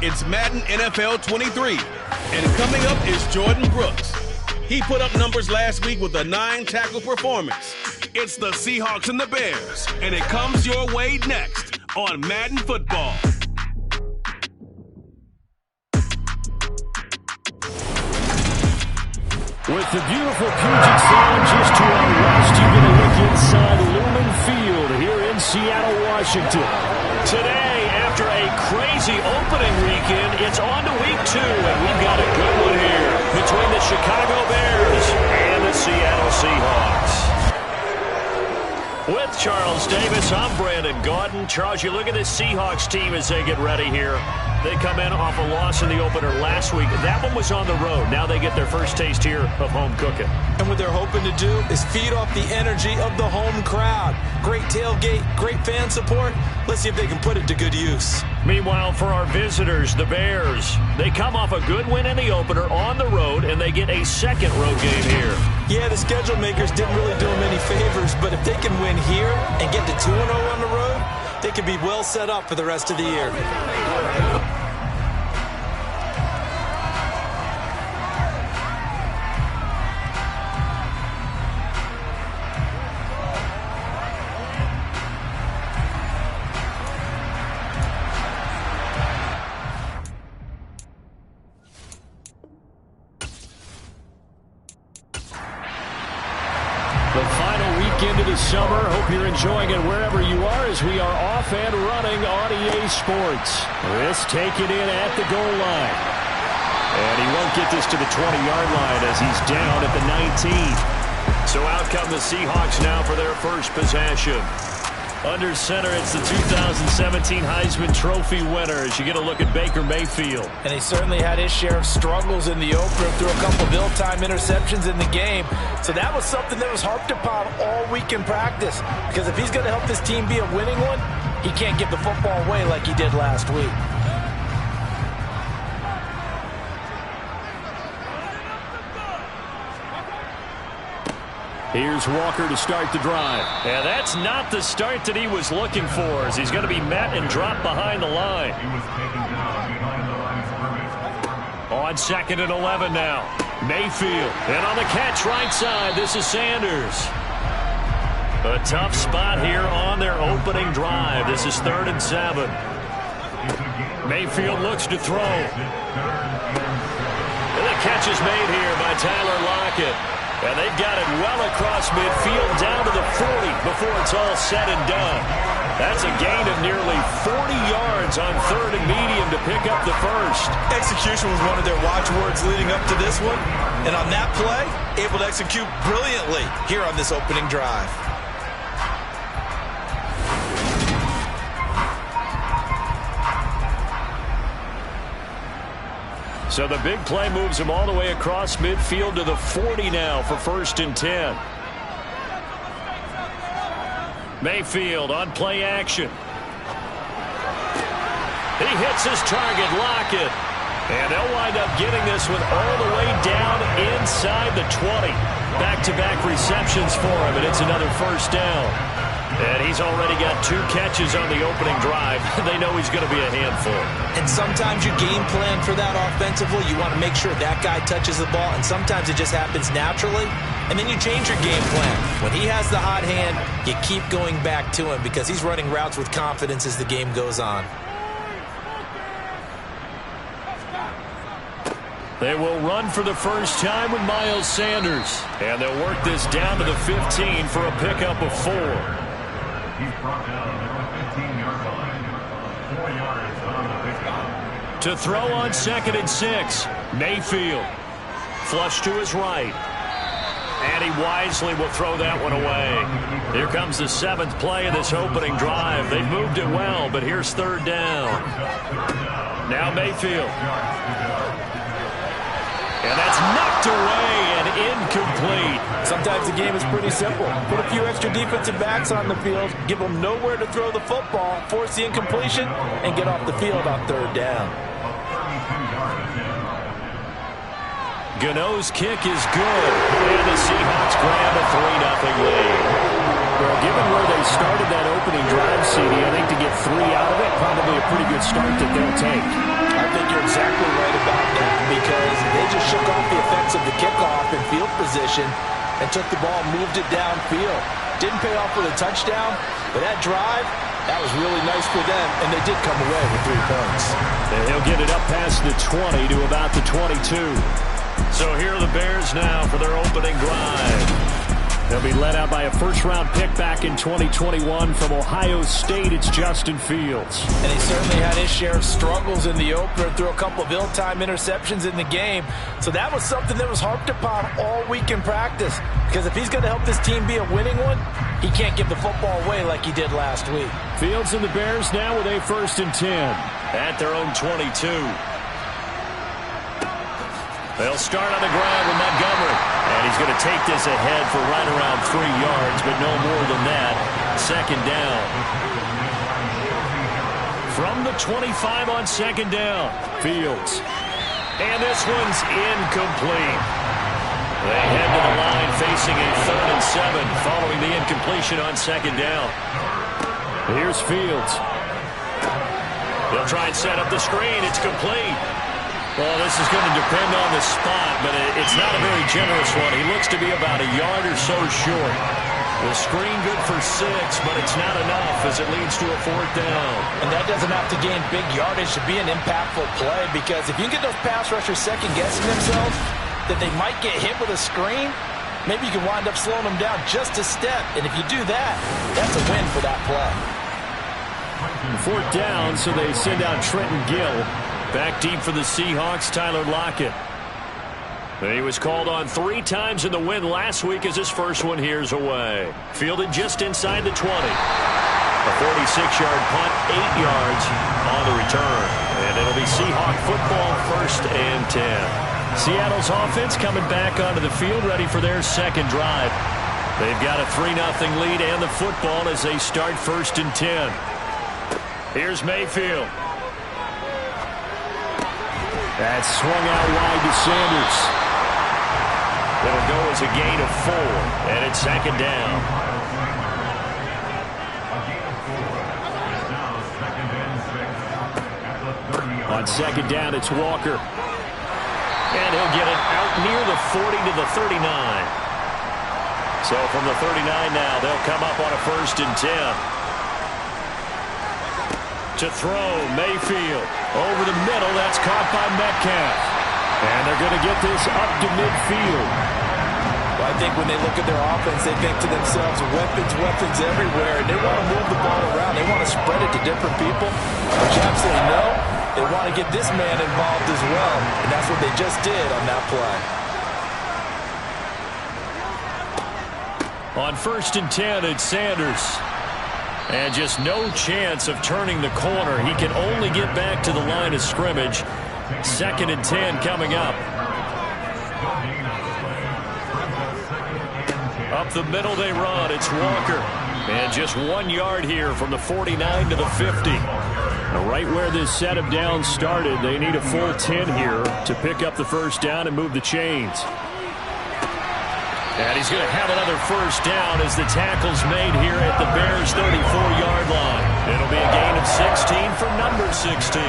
It's Madden NFL 23, and coming up is Jordan Brooks. He put up numbers last week with a 9-tackle performance. It's the Seahawks and the Bears, and it comes your way next on Madden Football. With the beautiful Puget Sound just to our west, you get a look inside Lumen Field here in Seattle, Washington. Today, after a crazy opening weekend, it's on to week 2, and we've got a good one here between the Chicago Bears and the Seattle Seahawks. With Charles Davis, I'm Brandon Gaudin. Charles, you look at this Seahawks team as they get ready here. They come in off a loss in the opener last week. That one was on the road. Now they get their first taste here of home cooking. And what they're hoping to do is feed off the energy of the home crowd. Great tailgate, great fan support. Let's see if they can put it to good use. Meanwhile, for our visitors, the Bears, they come off a good win in the opener on the road, and they get a second road game here. Yeah, the schedule makers didn't really do them any favors, but if they can win here and get to 2-0 on the road, they could be well set up for the rest of the year. The final weekend of the summer. Hope you're enjoying it wherever you are as we are off and running on EA Sports. This taken in at the goal line. And he won't get this to the 20-yard line as he's down at the 19. So out come the Seahawks now for their first possession. Under center, it's the 2017 Heisman Trophy winner as you get a look at Baker Mayfield. And he certainly had his share of struggles in the opener, threw a couple of ill-timed interceptions in the game. So that was something that was harped upon all week in practice. Because if he's going to help this team be a winning one, he can't give the football away like he did last week. Here's Walker to start the drive. And that's not the start that he was looking for, as he's going to be met and dropped behind the line. On 2nd and 11 now. Mayfield. And on the catch right side, this is Sanders. A tough spot here on their opening drive. This is 3rd and 7. Mayfield looks to throw. And the catch is made here by Tyler Lockett. And they've got it well across midfield down to the 40 before it's all said and done. That's a gain of nearly 40 yards on 3rd and medium to pick up the first. Execution was one of their watchwords leading up to this one. And on that play, able to execute brilliantly here on this opening drive. So the big play moves him all the way across midfield to the 40 now for 1st and 10. Mayfield on play action. He hits his target, Lockett. And they'll wind up getting this one all the way down inside the 20. Back-to-back receptions for him, and it's another first down. And he's already got 2 catches on the opening drive. They know he's going to be a handful. And sometimes you game plan for that offensively. You want to make sure that guy touches the ball, and sometimes it just happens naturally. And then you change your game plan. When he has the hot hand, you keep going back to him because he's running routes with confidence as the game goes on. They will run for the first time with Miles Sanders. And they'll work this down to the 15 for a pickup of 4. He's brought down at the 15-yard line. 4 yards on the pickup. To throw on 2nd and 6. Mayfield. Flush to his right. And he wisely will throw that one away. Here comes the 7th play of this opening drive. They've moved it well, but here's 3rd down. Now Mayfield. And that's knocked away and incomplete. Sometimes the game is pretty simple. Put a few extra defensive backs on the field, give them nowhere to throw the football, force the incompletion, and get off the field on 3rd down. Gano's kick is good, and the Seahawks grab a 3-0 lead. Well, given where they started that opening drive, CD, I think to get 3 out of it, probably a pretty good start that they'll take. I think You're exactly right about that because they just shook off the effects of the kickoff and field position and took the ball and moved it downfield. Didn't pay off with a touchdown, but that drive, that was really nice for them, and they did come away with 3 points. And he'll get it up past the 20 to about the 22. So here are the Bears now for their opening drive. They'll be led out by a first-round pick back in 2021 from Ohio State. It's Justin Fields. And he certainly had his share of struggles in the opener, threw a couple of ill-timed interceptions in the game. So that was something that was harped upon all week in practice. Because if he's going to help this team be a winning one, he can't give the football away like he did last week. Fields and the Bears now with a 1st and 10 at their own 22. They'll start on the ground with Montgomery. And he's going to take this ahead for right around 3 yards, but no more than that. 2nd down. From the 25 on 2nd down, Fields. And this one's incomplete. They head to the line facing a 3rd and 7 following the incompletion on 2nd down. Here's Fields. They'll try and set up the screen. It's complete. Well, this is going to depend on the spot, but it's not a very generous one. He looks to be about a yard or so short. The screen good for 6, but it's not enough as it leads to a 4th down. And that doesn't have to gain big yardage to be an impactful play, because if you can get those pass rushers second-guessing themselves that they might get hit with a screen, maybe you can wind up slowing them down just a step. And if you do that, that's a win for that play. 4th down, so they send out Trenton Gill. Back deep for the Seahawks, Tyler Lockett. He was called on 3 times in the win last week as his first one here's away. Fielded just inside the 20. A 46-yard punt, 8 yards on the return. And it'll be Seahawk football, 1st and 10. Seattle's offense coming back onto the field, ready for their 2nd drive. They've got a 3-0 lead and the football as they start 1st and 10. Here's Mayfield. That's swung out wide to Sanders. It'll go as a gain of 4, and it's 2nd down. On 2nd down, it's Walker. And he'll get it out near the 40 to the 39. So from the 39 now, they'll come up on a 1st and 10. To throw, Mayfield. Over the middle, that's caught by Metcalf. And they're going to get this up to midfield. Well, I think when they look at their offense, they think to themselves, weapons everywhere. And they want to move the ball around. They want to spread it to different people. But you absolutely know they want to get this man involved as well. And that's what they just did on that play. On 1st and 10, it's Sanders. And just no chance of turning the corner. He can only get back to the line of scrimmage. 2nd and 10 coming up. Up the middle they run. It's Walker. And just 1 yard here from the 49 to the 50. Right where this set of downs started, they need a full 10 here to pick up the 1st down and move the chains. And he's going to have another 1st down as the tackle's made here at the Bears' 34-yard line. It'll be a gain of 16 for number 16.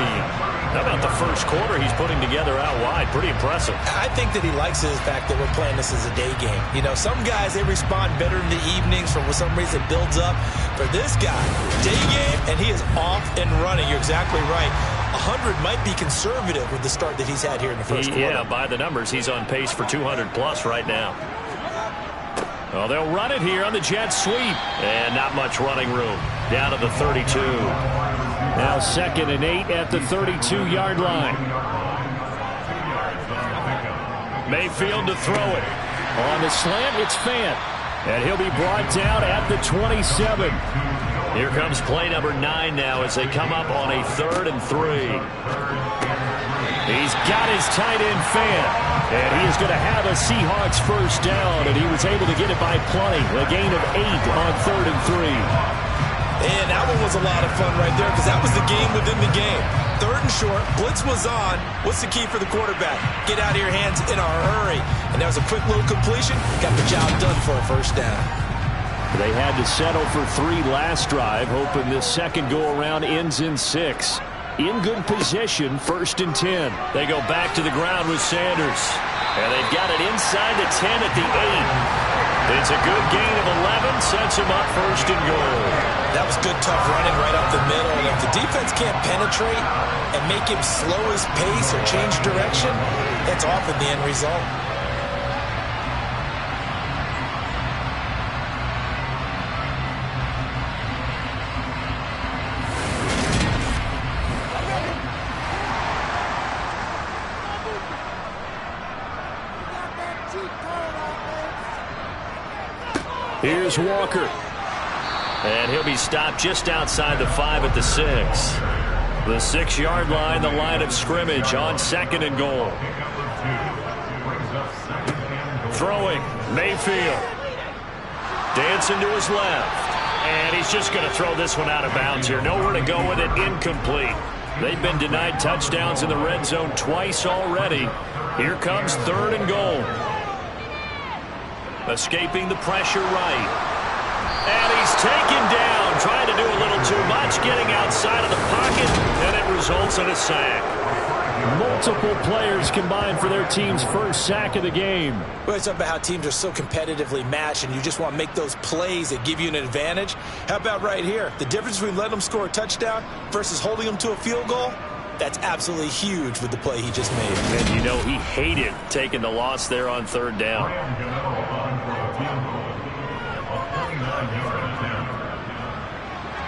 How about the 1st quarter he's putting together out wide? Pretty impressive. I think that he likes the fact that we're playing this as a day game. You know, some guys, they respond better in the evenings for some reason it builds up. For this guy, day game, and he is off and running. You're exactly right. 100 might be conservative with the start that he's had here in the 1st quarter. Yeah, by the numbers, he's on pace for 200-plus right now. Well, they'll run it here on the jet sweep. And not much running room. Down to the 32. Now 2nd and 8 at the 32-yard line. Mayfield to throw it. On the slant, it's Fant. And he'll be brought down at the 27. Here comes play number 9 now as they come up on a 3rd and 3. He's got his tight end Fant. And he is going to have a Seahawks 1st down, and he was able to get it by plenty. A gain of 8 on 3rd and 3. And that one was a lot of fun right there because that was the game within the game. 3rd and short, blitz was on. What's the key for the quarterback? Get out of your hands in a hurry. And that was a quick little completion. Got the job done for a 1st down. They had to settle for 3 last drive, hoping this 2nd go-around ends in 6. in good position, 1st and 10. They go back to the ground with Sanders. And they've got it inside the 10 at the 8. It's a good gain of 11, sets him up 1st and goal. That was good, tough running right up the middle. And if the defense can't penetrate and make him slow his pace or change direction, that's often the end result. Here's Walker. And he'll be stopped just outside the 5 at the 6. The 6-yard line, the line of scrimmage on 2nd and goal. Throwing, Mayfield. Dancing to his left. And he's just going to throw this one out of bounds here. Nowhere to go with it, incomplete. They've been denied touchdowns in the red zone twice already. Here comes 3rd and goal. Escaping the pressure right. And he's taken down, trying to do a little too much, getting outside of the pocket, and it results in a sack. Multiple players combined for their team's first sack of the game. Well, it's about how teams are so competitively matched, and you just want to make those plays that give you an advantage. How about right here? The difference between letting them score a touchdown versus holding them to a field goal? That's absolutely huge with the play he just made. And you know he hated taking the loss there on 3rd down.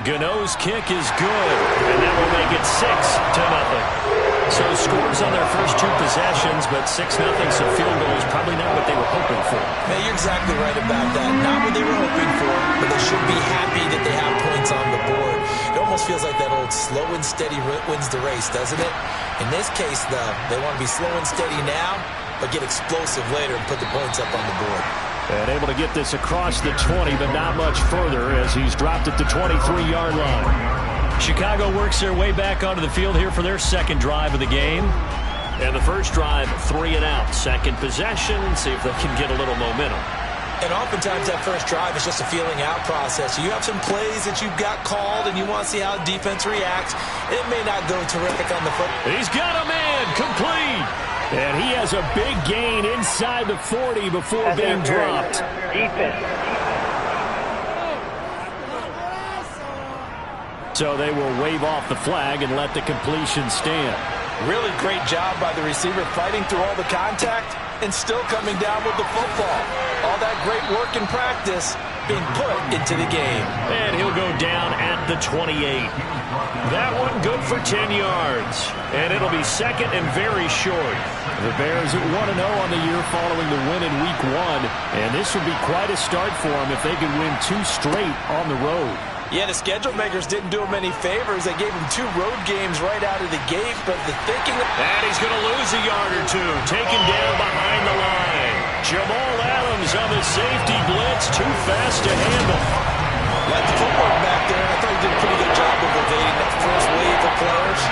Gano's kick is good, and that will make it 6-0. So scores on their first 2 possessions, but 6-0, so field goal is probably not what they were hoping for. Man, you're exactly right about that. Not what they were hoping for, but they should be happy that they have points on the board. It almost feels like that old slow and steady wins the race, doesn't it? In this case, though, they want to be slow and steady now, but get explosive later and put the points up on the board. And able to get this across the 20, but not much further as he's dropped at the 23-yard line. Chicago works their way back onto the field here for their 2nd drive of the game. And the first drive, 3 and out. 2nd possession, see if they can get a little momentum. And oftentimes that first drive is just a feeling out process. You have some plays that you've got called, and you want to see how defense reacts. It may not go terrific on the foot. He's got a man, complete. And he has a big gain inside the 40 before being dropped. Defense. So they will wave off the flag and let the completion stand. Really great job by the receiver fighting through all the contact and still coming down with the football. All that great work in practice being put into the game. And he'll go down at the 28. That one good for 10 yards. And it'll be 2nd and very short. The Bears at 1-0 on the year following the win in Week 1. And this would be quite a start for them if they could win 2 straight on the road. Yeah, the schedule makers didn't do him any favors. They gave him 2 road games right out of the gate, but the thinking... And he's going to lose a yard or 2, taken down behind the line. Jamal Adams on the safety blitz, too fast to handle. Like the footwork back there, and I thought he did a pretty good job of evading that first wave of players.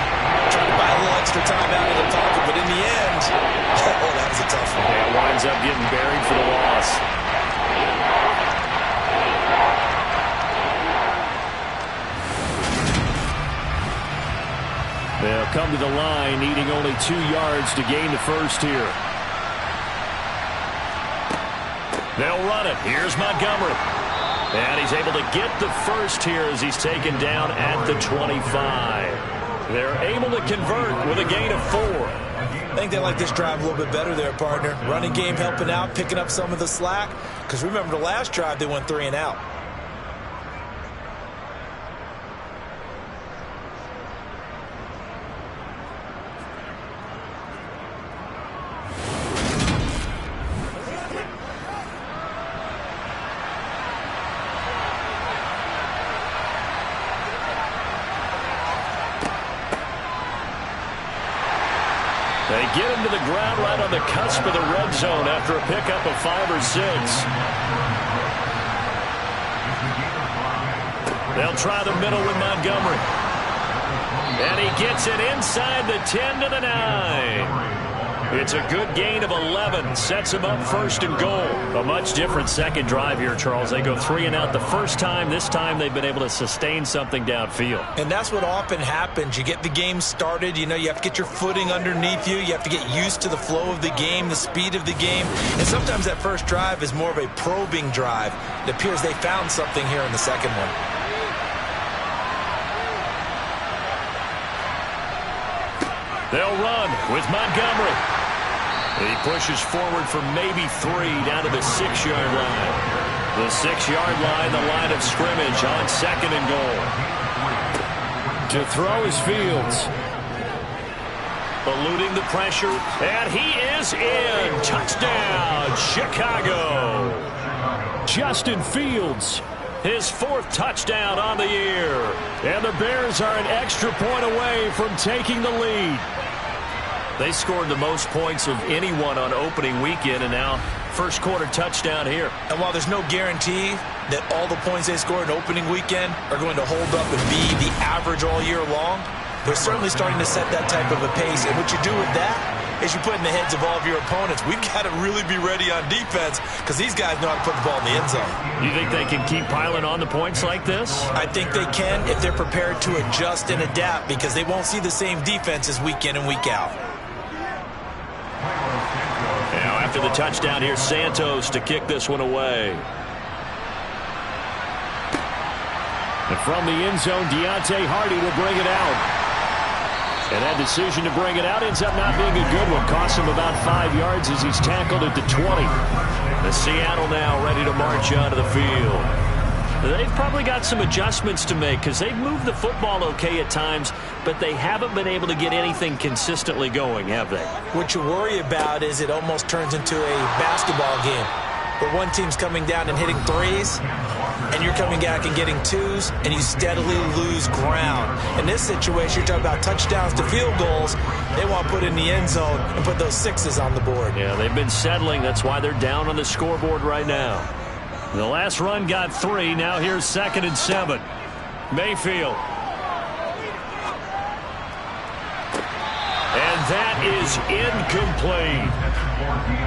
Trying to buy a little extra time out of the pocket, but in the end, oh, that was a tough one. Yeah, winds up getting buried for the loss. They'll come to the line, needing only 2 yards to gain the first here. They'll run it. Here's Montgomery. And he's able to get the first here as he's taken down at the 25. They're able to convert with a gain of 4. I think they like this drive a little bit better there, partner. Running game helping out, picking up some of the slack. Because remember, the last drive, they went 3 and out. They get him to the ground right on the cusp of the red zone after a pickup of 5 or 6. They'll try the middle with Montgomery. And he gets it inside the 10 to the 9. It's a good gain of 11. Sets him up first and goal. A much different second drive here, Charles. They go 3 and out the first time. This time they've been able to sustain something downfield. And that's what often happens. You get the game started. You know, you have to get your footing underneath you. You have to get used to the flow of the game, the speed of the game. And sometimes that first drive is more of a probing drive. It appears they found something here in the second one. They'll run with Montgomery. He pushes forward for maybe 3 down to the 6-yard line. The 6-yard line, the line of scrimmage on second and goal. To throw is Fields. Eluding the pressure, and he is in. Touchdown, Chicago. Justin Fields, his 4th touchdown on the year. And the Bears are an extra point away from taking the lead. They scored the most points of anyone on opening weekend, and now first quarter touchdown here. And while there's no guarantee that all the points they scored in opening weekend are going to hold up and be the average all year long, they're certainly starting to set that type of a pace. And what you do with that is you put in the heads of all of your opponents, we've got to really be ready on defense because these guys know how to put the ball in the end zone. You think they can keep piling on the points like this? I think they can if they're prepared to adjust and adapt, because they won't see the same defenses week in and week out. Now after the touchdown, here's Santos to kick this one away. And from the end zone, Deontay Hardy will bring it out. And that decision to bring it out ends up not being a good one. Costs him about 5 yards as he's tackled at the 20. The Seattle now ready to march onto the field. They've probably got some adjustments to make because they've moved the football okay at times, but they haven't been able to get anything consistently going, have they? What you worry about is it almost turns into a basketball game where one team's coming down and hitting threes, and you're coming back and getting twos, and you steadily lose ground. In this situation, you're talking about touchdowns to field goals. They want to put in the end zone and put those sixes on the board. Yeah, they've been settling. That's why they're down on the scoreboard right now. The last run got 3. Now here's 2nd and 7. Mayfield. And that is incomplete.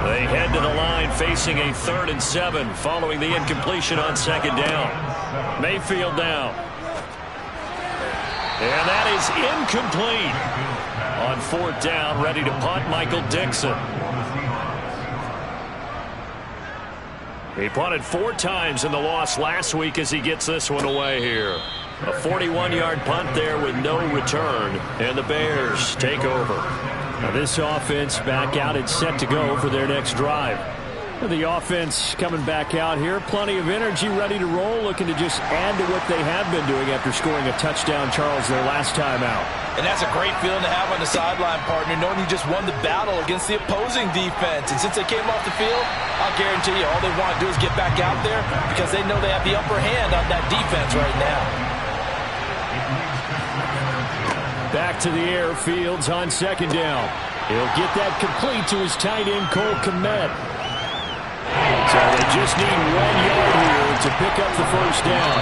They head to the line facing a 3rd and 7 following the incompletion on 2nd down. Mayfield down. And that is incomplete. On 4th down, ready to punt, Michael Dixon. He punted 4 times in the loss last week as he gets this one away here. A 41-yard punt there with no return, and the Bears take over. Now this offense back out and set to go for their next drive. The offense coming back out here, plenty of energy, ready to roll, looking to just add to what they have been doing after scoring a touchdown, Charles, their last time out. And that's a great feeling to have on the sideline, partner, knowing you just won the battle against the opposing defense. And since they came off the field, I'll guarantee you all they want to do is get back out there because they know they have the upper hand on that defense right now. Back to the air, Fields on 2nd down. He'll get that complete to his tight end, Cole Kmet. So they just need 1 yard here to pick up the first down.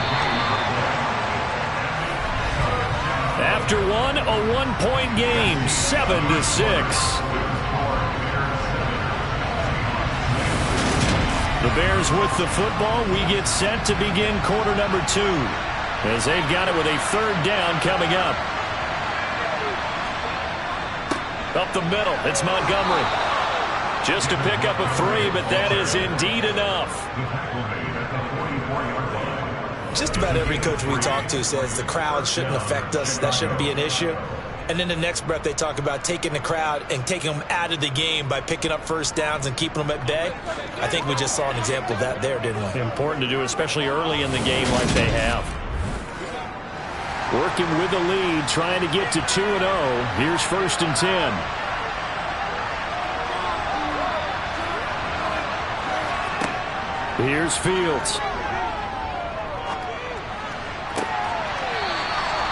After one, a 1-point game, 7-6. The Bears with the football. We get set to begin quarter number 2 as they've got it with a 3rd down coming up. Up the middle, it's Montgomery. Just to pick up a 3, but that is indeed enough. Just about every coach we talk to says the crowd shouldn't affect us. That shouldn't be an issue. And then the next breath they talk about taking the crowd and taking them out of the game by picking up first downs and keeping them at bay. I think we just saw an example of that there, didn't we? Important to do, especially early in the game like they have. Working with the lead, trying to get to 2-0. Here's 1st and 10. Here's Fields.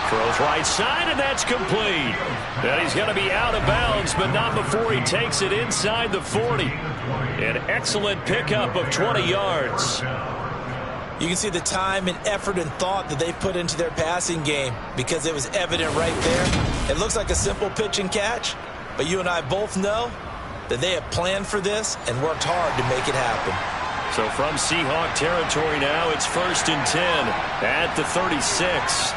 Throws right side, and that's complete. And he's going to be out of bounds, but not before he takes it inside the 40. An excellent pickup of 20 yards. You can see the time and effort and thought that they put into their passing game because it was evident right there. It looks like a simple pitch and catch, but you and I both know that they have planned for this and worked hard to make it happen. So from Seahawk territory now, it's 1st and 10 at the 36.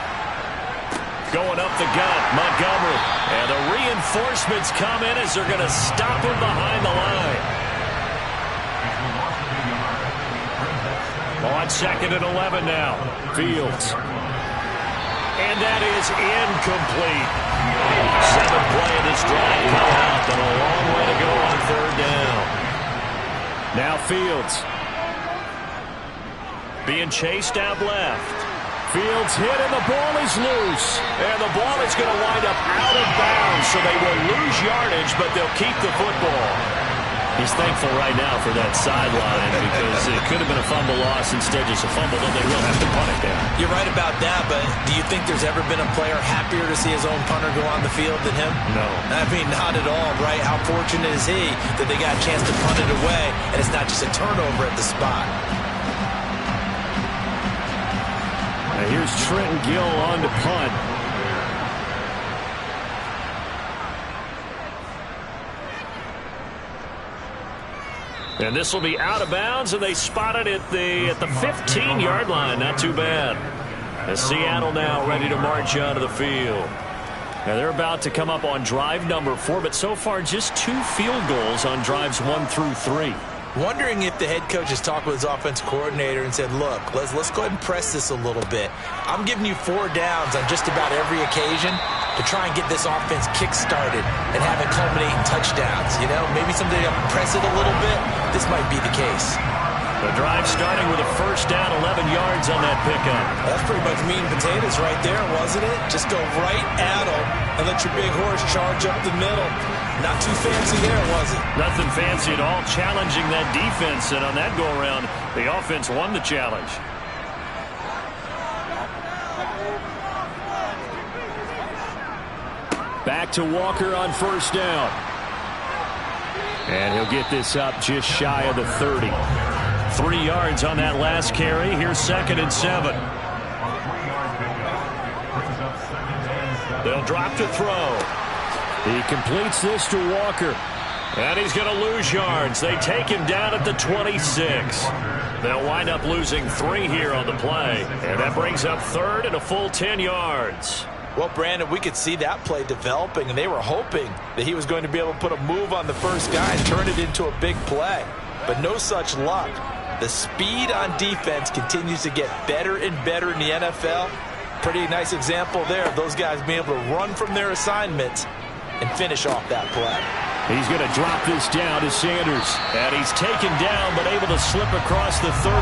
Going up the gut, Montgomery. And the reinforcements come in as they're going to stop him behind the line. On 2nd and 11 now, Fields. And that is incomplete. 7th play of this drive coming up, and a long way to go on 3rd down. Now Fields. Being chased out left. Fields hit and the ball is loose. And the ball is going to wind up out of bounds, so they will lose yardage, but they'll keep the football. He's thankful right now for that sideline because it could have been a fumble loss, instead just a fumble, then they will have to punt it down. You're right about that, but do you think there's ever been a player happier to see his own punter go on the field than him? No. I mean, not at all, right? How fortunate is he that they got a chance to punt it away, and it's not just a turnover at the spot. Now here's Trenton Gill on to punt. And this will be out of bounds, and they spot it at the 15-yard line. Not too bad. As Seattle now ready to march out of the field. Now they're about to come up on drive number 4, but so far just 2 field goals on drives 1 through 3. Wondering if the head coach has talked with his offensive coordinator and said, look, let's go ahead and press this a little bit. I'm giving you 4 downs on just about every occasion to try and get this offense kick-started and have it culminate in touchdowns. You know, maybe someday I'll press it a little bit. This might be the case. The drive starting with a 1st down, 11 yards on that pickup. That's pretty much meat and potatoes right there, wasn't it? Just go right at them and let your big horse charge up the middle. Not too fancy there, was it? Nothing fancy at all, challenging that defense, and on that go-around, the offense won the challenge. Back to Walker on 1st down. And he'll get this up just shy of the 30. 3 yards on that last carry. Here's 2nd and 7. They'll drop to throw. He completes this to Walker. And he's going to lose yards. They take him down at the 26. They'll wind up losing 3 here on the play. And that brings up 3rd and a full 10 yards. Well, Brandon, we could see that play developing, and they were hoping that he was going to be able to put a move on the first guy and turn it into a big play. But no such luck. The speed on defense continues to get better and better in the NFL. Pretty nice example there of those guys being able to run from their assignments and finish off that play. He's going to drop this down to Sanders. And he's taken down but able to slip across the 35.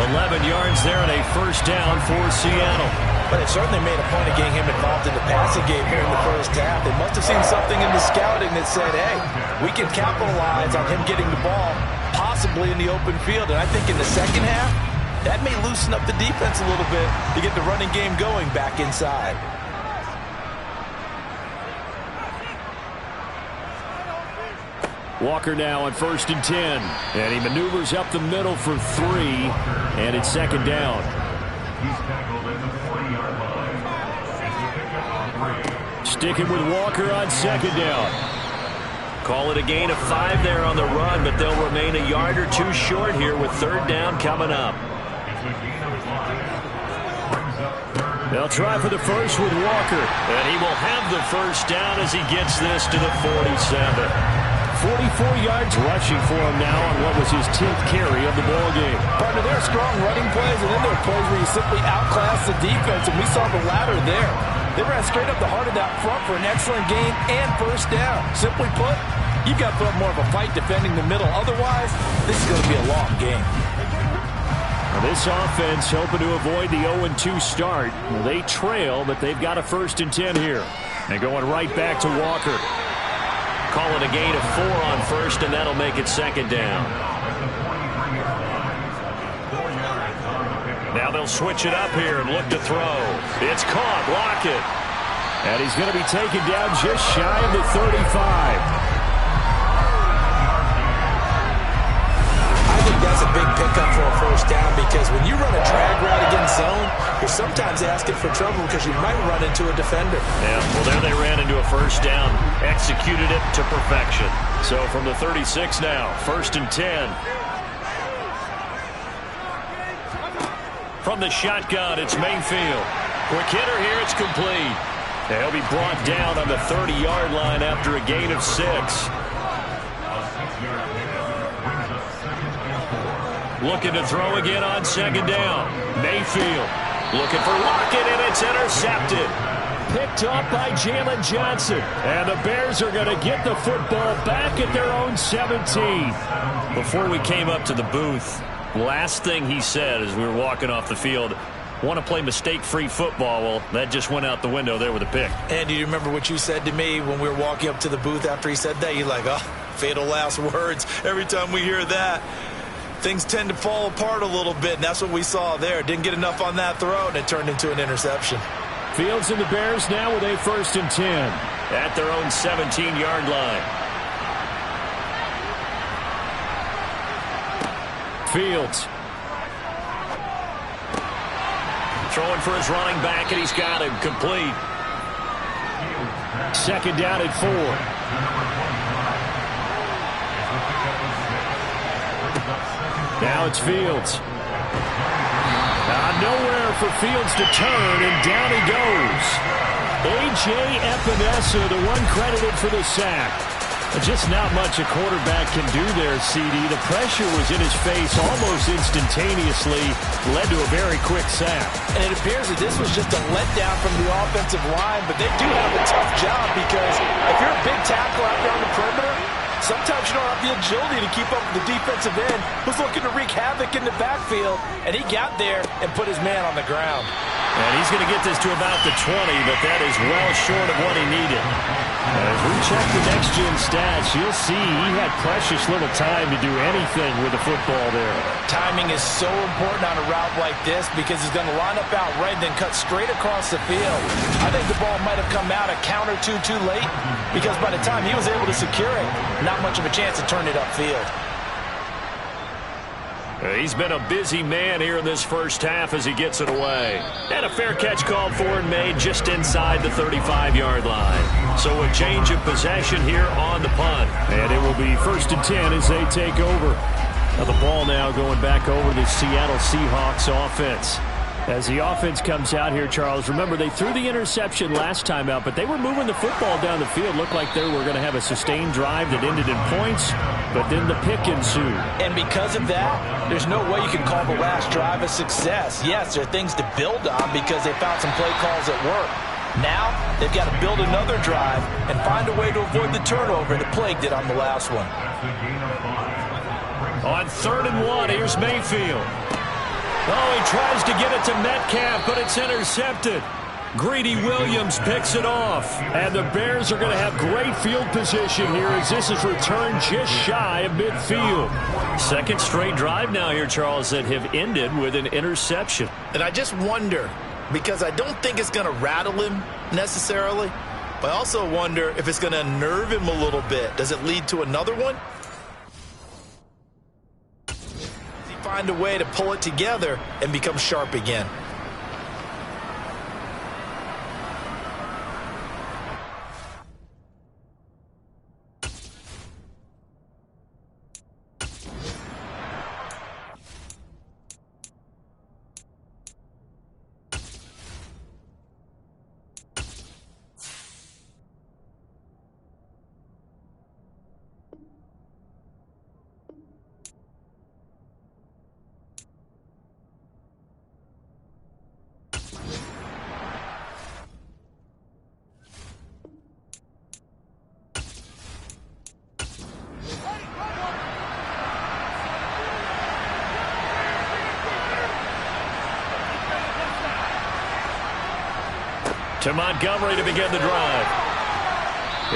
11 yards there and a 1st down for Seattle. But it certainly made a point of getting him involved in the passing game here in the first half. They must have seen something in the scouting that said, hey, we can capitalize on him getting the ball, possibly in the open field. And I think in the second half, that may loosen up the defense a little bit to get the running game going back inside. Walker now on 1st and 10. And he maneuvers up the middle for 3. And it's 2nd down. He's tackled at the 40-yard line. It's a pickup on 3. Sticking with Walker on 2nd down. Call it a gain of 5 there on the run, but they'll remain a yard or 2 short here with 3rd down coming up. It's a gain of 5. Brings up 3rd. They'll try for the first with Walker. And he will have the 1st down as he gets this to the 47. 44 yards rushing for him now on what was his 10th carry of the ball game. Partner, there are strong running plays, and then there are plays where you simply outclass the defense, and we saw the latter there. They ran straight up the heart of that front for an excellent gain and 1st down. Simply put, you've got to put up more of a fight defending the middle. Otherwise, this is going to be a long game. Now this offense hoping to avoid the 0-2 start. They trail, but they've got a 1st and 10 here. And going right back to Walker. Calling a gain of 4 on 1st, and that'll make it 2nd down. Now they'll switch it up here and look to throw. It's caught. Lockett. And he's going to be taken down just shy of the 35. I think think that's a big pickup for a first down because when you run a drag route against zone, you're sometimes asking for trouble because you might run into a defender. Yeah, well, there they ran into a first down, executed it to perfection. So from the 36 now, 1st and 10. From the shotgun, it's Mayfield. Quick hitter here, it's complete. And he'll be brought down on the 30-yard line after a gain of 6. Looking to throw again on 2nd down. Mayfield looking for Lockett, and it's intercepted. Picked off by Jalen Johnson. And the Bears are going to get the football back at their own 17. Before we came up to the booth, last thing he said as we were walking off the field, want to play mistake-free football. Well, that just went out the window there with a pick. And do you remember what you said to me when we were walking up to the booth after he said that? You're like, oh, fatal last words. Every time we hear that, things tend to fall apart a little bit, and that's what we saw there. Didn't get enough on that throw, and it turned into an interception. Fields and the Bears now with a 1st and 10 at their own 17-yard line. Fields throwing for his running back, and he's got him complete. 2nd down at 4. Now it's Fields. Nowhere for Fields to turn, and down he goes. A.J. Epinesa, the one credited for the sack. Just not much a quarterback can do there, CD. The pressure was in his face almost instantaneously, led to a very quick sack. And it appears that this was just a letdown from the offensive line, but they do have a tough job because if you're a big tackle out there on the perimeter, sometimes you don't have the agility to keep up with the defensive end who's looking to wreak havoc in the backfield, and he got there and put his man on the ground. And he's going to get this to about the 20, but that is well short of what he needed. As we check the next-gen stats, you'll see he had precious little time to do anything with the football there. Timing is so important on a route like this because he's going to line up out right and then cut straight across the field. I think the ball might have come out a count or two too late because by the time he was able to secure it, not much of a chance to turn it upfield. He's been a busy man here in this first half as he gets it away. And a fair catch called for and made just inside the 35-yard line. So a change of possession here on the punt. And it will be 1st and 10 as they take over. Now the ball now going back over the Seattle Seahawks offense. As the offense comes out here, Charles, remember they threw the interception last time out, but they were moving the football down the field. Looked like they were going to have a sustained drive that ended in points, but then the pick ensued. And because of that, there's no way you can call the last drive a success. Yes, there are things to build on because they found some play calls at work. Now, they've got to build another drive and find a way to avoid the turnover that plagued it on the last one. On 3rd and 1, here's Mayfield. Oh, he tries to get it to Metcalf, but it's intercepted. Greedy Williams picks it off. And the Bears are going to have great field position here as this is returned just shy of midfield. 2nd straight drive now here, Charles, that have ended with an interception. And I just wonder, because I don't think it's going to rattle him necessarily, but I also wonder if it's going to unnerve him a little bit. Does it lead to another one? Find a way to pull it together and become sharp again. To Montgomery to begin the drive.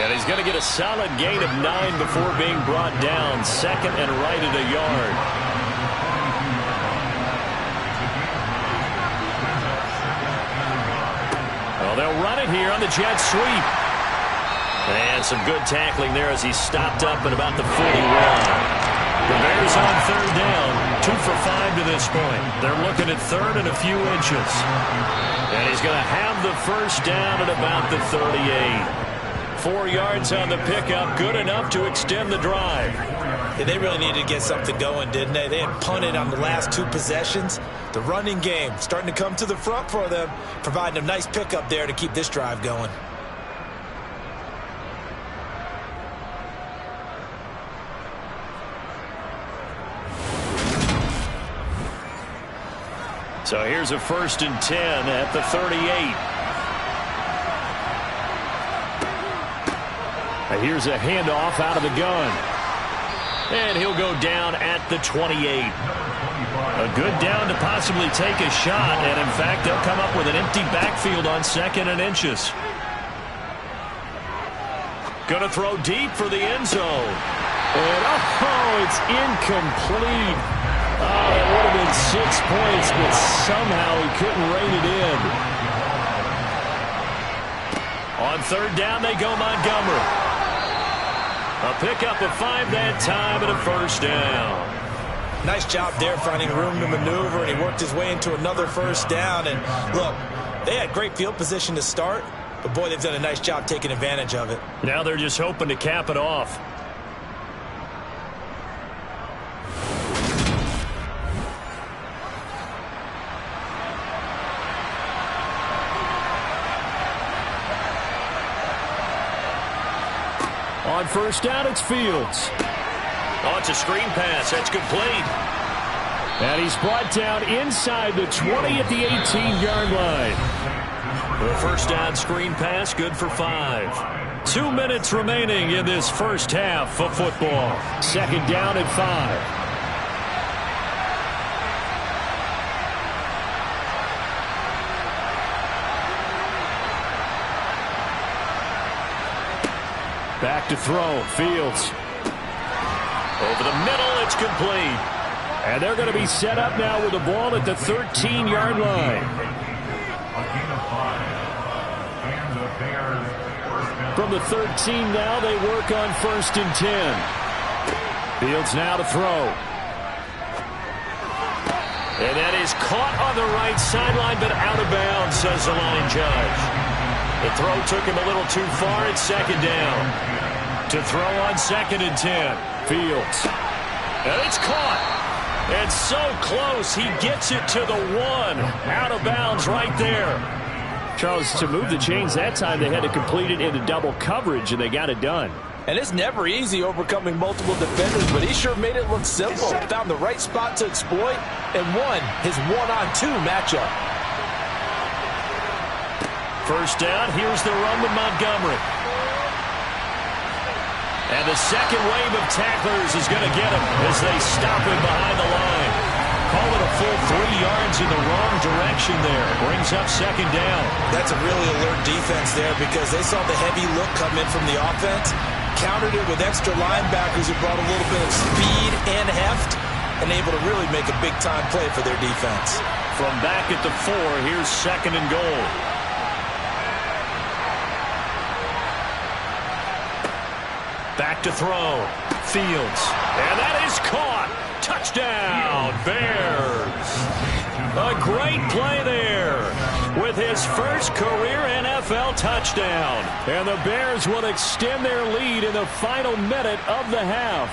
And he's going to get a solid gain of 9 before being brought down. 2nd and right at a yard. Well, they'll run it here on the jet sweep. And some good tackling there as he stopped up at about the 41. The Bears on third down, 2 for 5 to this point. They're looking at third and a few inches. And he's going to have the first down at about the 38. 4 yards on the pickup, good enough to extend the drive. Yeah, they really needed to get something going, didn't they? They had punted on the last 2 possessions. The running game starting to come to the front for them, providing a nice pickup there to keep this drive going. So here's a 1st and 10 at the 38. Here's a handoff out of the gun. And he'll go down at the 28. A good down to possibly take a shot. And, in fact, they'll come up with an empty backfield on 2nd and inches. Going to throw deep for the end zone. And, oh, it's incomplete. Oh, it would have been 6 points, but somehow he couldn't rein it in. On 3rd down, they go Montgomery. A pickup of 5 that time and a 1st down. Nice job there finding room to maneuver, and he worked his way into another 1st down. And, look, they had great field position to start, but, boy, they've done a nice job taking advantage of it. Now they're just hoping to cap it off. On 1st down, it's Fields. Oh, it's a screen pass. That's complete. And he's brought down inside the 20 at the 18-yard line. The 1st down screen pass, good for 5. 2 minutes remaining in this first half of football. 2nd down and 5. Back to throw, Fields. Over the middle, it's complete. And they're going to be set up now with the ball at the 13-yard line. From the 13 now, they work on 1st and 10. Fields now to throw. And that is caught on the right sideline, but out of bounds, says the line judge. The throw took him a little too far. It's 2nd down. To throw on 2nd and 10. Fields. And it's caught. And so close. He gets it to the 1. Out of bounds right there. Charles, to move the chains that time, they had to complete it into double coverage, and they got it done. And it's never easy overcoming multiple defenders, but he sure made it look simple. Found the right spot to exploit and won his 1-on-2 matchup. 1st down, here's the run with Montgomery. And the second wave of tacklers is going to get him as they stop him behind the line. Call it a full 3 yards in the wrong direction there. Brings up 2nd down. That's a really alert defense there because they saw the heavy look come in from the offense, countered it with extra linebackers who brought a little bit of speed and heft, and able to really make a big-time play for their defense. From back at the 4, here's 2nd and goal. Back to throw. Fields. And that is caught. Touchdown, Bears. A great play there with his first career NFL touchdown. And the Bears will extend their lead in the final minute of the half.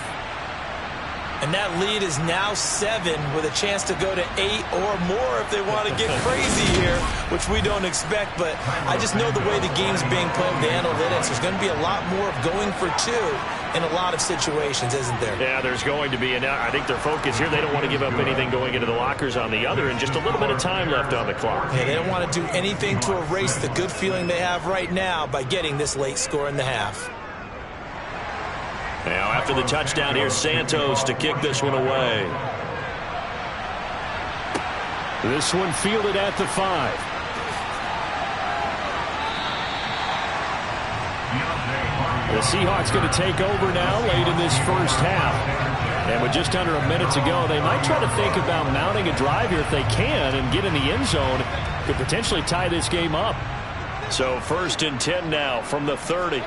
And that lead is now 7 with a chance to go to 8 or more if they want to get crazy here, which we don't expect. But I just know the way the game's being played with the analytics, there's going to be a lot more of going for 2 in a lot of situations, isn't there? Yeah, there's going to be. And I think their focus here, they don't want to give up anything going into the lockers on the other, and just a little bit of time left on the clock. Yeah, they don't want to do anything to erase the good feeling they have right now by getting this late score in the half. Now, after the touchdown, here's Santos to kick this one away. This one fielded at the 5. The Seahawks going to take over now late in this first half. And with just under a minute to go, they might try to think about mounting a drive here if they can and get in the end zone to potentially tie this game up. So 1st and 10 now from the 30.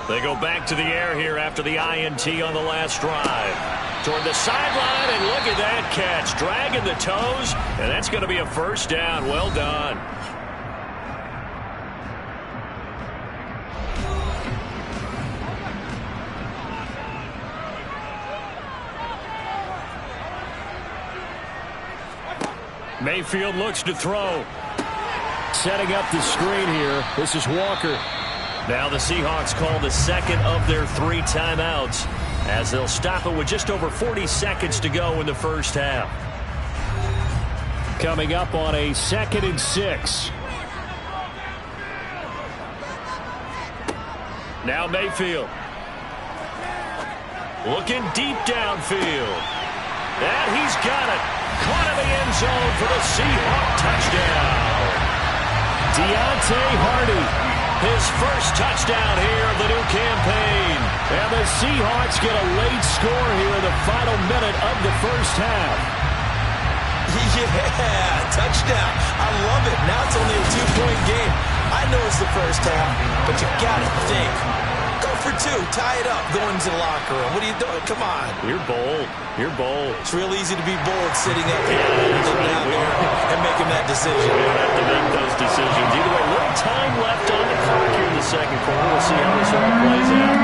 They go back to the air here after the INT on the last drive. Toward the sideline, and look at that catch. Dragging the toes, and that's going to be a first down. Well done. Mayfield looks to throw. Setting up the screen here. This is Walker. Now the Seahawks call the second of their 3 timeouts as they'll stop it with just over 40 seconds to go in the first half. Coming up on a 2nd and 6. Now Mayfield. Looking deep downfield. And he's got it. Caught in the end zone for the Seahawk touchdown. Deontay Hardy, his first touchdown here of the new campaign. And the Seahawks get a late score here in the final minute of the first half. Yeah, touchdown. I love it. Now it's only a 2-point game. I know it's the first half, but you got to think. Go for 2. Tie it up. Go into the locker room. What are you doing? Come on. You're bold. You're bold. It's real easy to be bold sitting up here down there and making that decision. We don't have to make those decisions. Either way, little time left on the clock here in the second quarter. We'll see how this all plays out.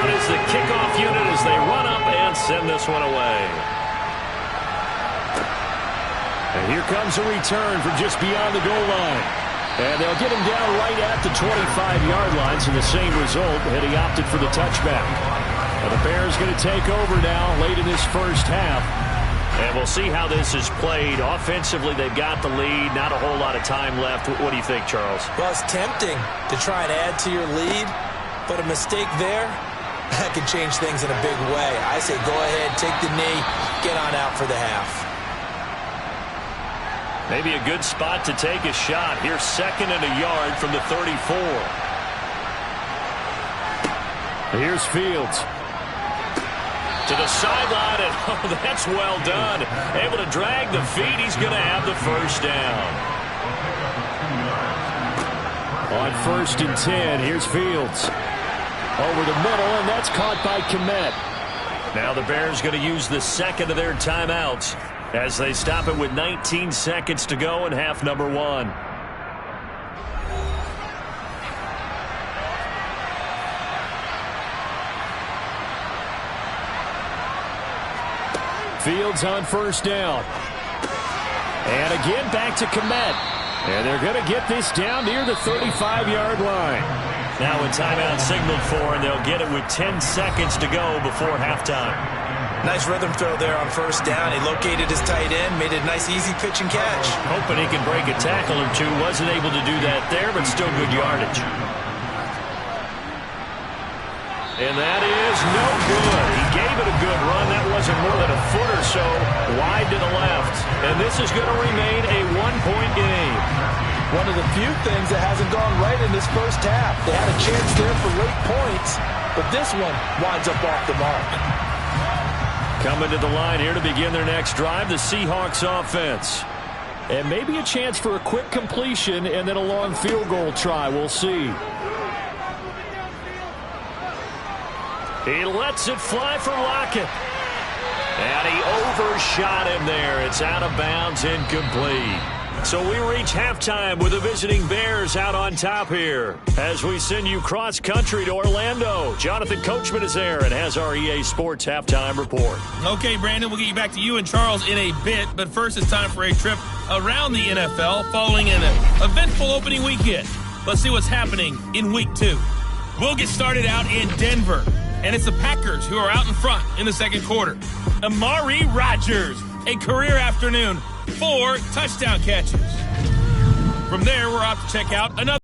Out is the kickoff unit as they run up and send this one away. And here comes a return from just beyond the goal line. And they'll get him down right at the 25-yard line, so the same result, had he opted for the touchback. And the Bears going to take over now late in this first half. And we'll see how this is played. Offensively, they've got the lead. Not a whole lot of time left. What do you think, Charles? Well, it's tempting to try and add to your lead, but a mistake there, that could change things in a big way. I say go ahead, take the knee, get on out for the half. Maybe a good spot to take a shot. Here's 2nd and a yard from the 34. Here's Fields. To the sideline, and oh, that's well done. Able to drag the feet. He's going to have the first down. On 1st and 10, here's Fields. Over the middle, and that's caught by Kmet. Now the Bears going to use the second of their timeouts as they stop it with 19 seconds to go in half number 1. Fields on 1st down. And again back to Kmet. And they're going to get this down near the 35-yard line. Now a timeout signaled for, and they'll get it with 10 seconds to go before halftime. Nice rhythm throw there on 1st down. He located his tight end, made a nice easy pitch and catch. Hoping he can break a tackle or 2. Wasn't able to do that there, but still good yardage. And that is no good. He gave it a good run. That wasn't more than a foot or so wide to the left. And this is going to remain a 1-point game. One of the few things that hasn't gone right in this first half. They had a chance there for late points, but this one winds up off the mark. Coming to the line here to begin their next drive, the Seahawks offense. And maybe a chance for a quick completion and then a long field goal try. We'll see. He lets it fly for Lockett. And he overshot him there. It's out of bounds, incomplete. So we reach halftime with the visiting Bears out on top here as we send you cross-country to Orlando. Jonathan Coachman is there and has our EA Sports halftime report. Okay, Brandon, we'll get you back to you and Charles in a bit, but first it's time for a trip around the NFL following an eventful opening weekend. Let's see what's happening in Week 2. We'll get started out in Denver, and it's the Packers who are out in front in the second quarter. Amari Rodgers, a career afternoon, 4 touchdown catches. From there, we're off to check out another.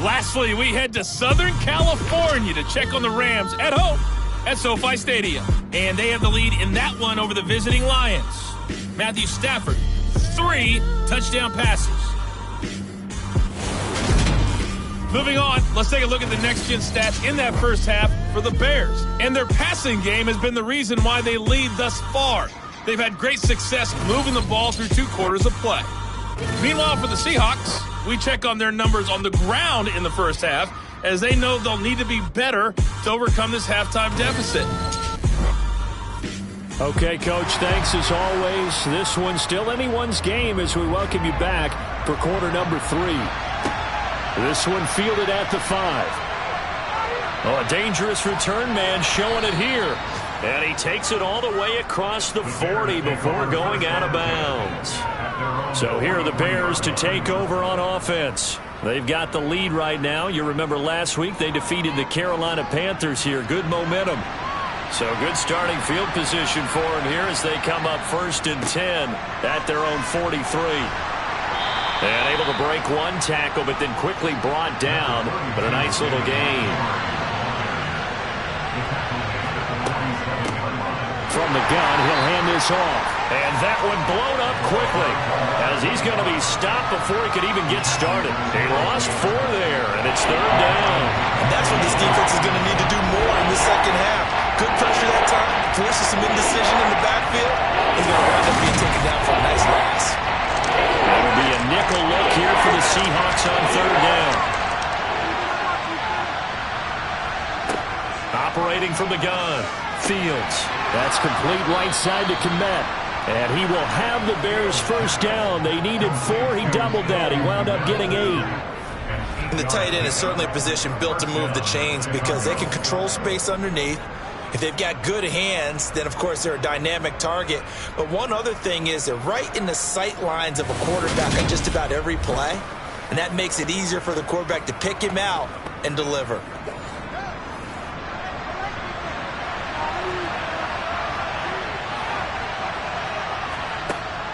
Lastly, we head to Southern California to check on the Rams at home at SoFi Stadium. And they have the lead in that one over the visiting Lions. Matthew Stafford, 3 touchdown passes. Moving on, let's take a look at the next-gen stats in that first half for the Bears, and their passing game has been the reason why they lead thus far. They've had great success moving the ball through 2 quarters of play. Meanwhile, for the Seahawks, we check on their numbers on the ground in the first half, as they know they'll need to be better to overcome this halftime deficit. Okay, Coach, thanks as always. This one's still anyone's game as we welcome you back for quarter number 3. This one fielded at the 5. Oh, a dangerous return man showing it here. And he takes it all the way across the 40 before going out of bounds. So here are the Bears to take over on offense. They've got the lead right now. You remember last week they defeated the Carolina Panthers here. Good momentum. So good starting field position for them here as they come up 1st and 10 at their own 43. And able to break one tackle, but then quickly brought down. But a nice little gain. From the gun, he'll hand this off. And that one blown up quickly as he's going to be stopped before he could even get started. He lost 4 there, and it's 3rd down. And that's what this defense is going to need to do more in the second half. Good pressure that time, forces some indecision in the backfield. He's going to wind up being taken down for a nice loss. That'll be a nickel look here for the Seahawks on 3rd down. Operating from the gun, Fields. That's complete right side to Kmet. And he will have the Bears first down. They needed 4. He doubled that. He wound up getting 8. And the tight end is certainly a position built to move the chains because they can control space underneath. If they've got good hands, then, of course, they're a dynamic target. But one other thing is they're right in the sight lines of a quarterback on just about every play. And that makes it easier for the quarterback to pick him out and deliver.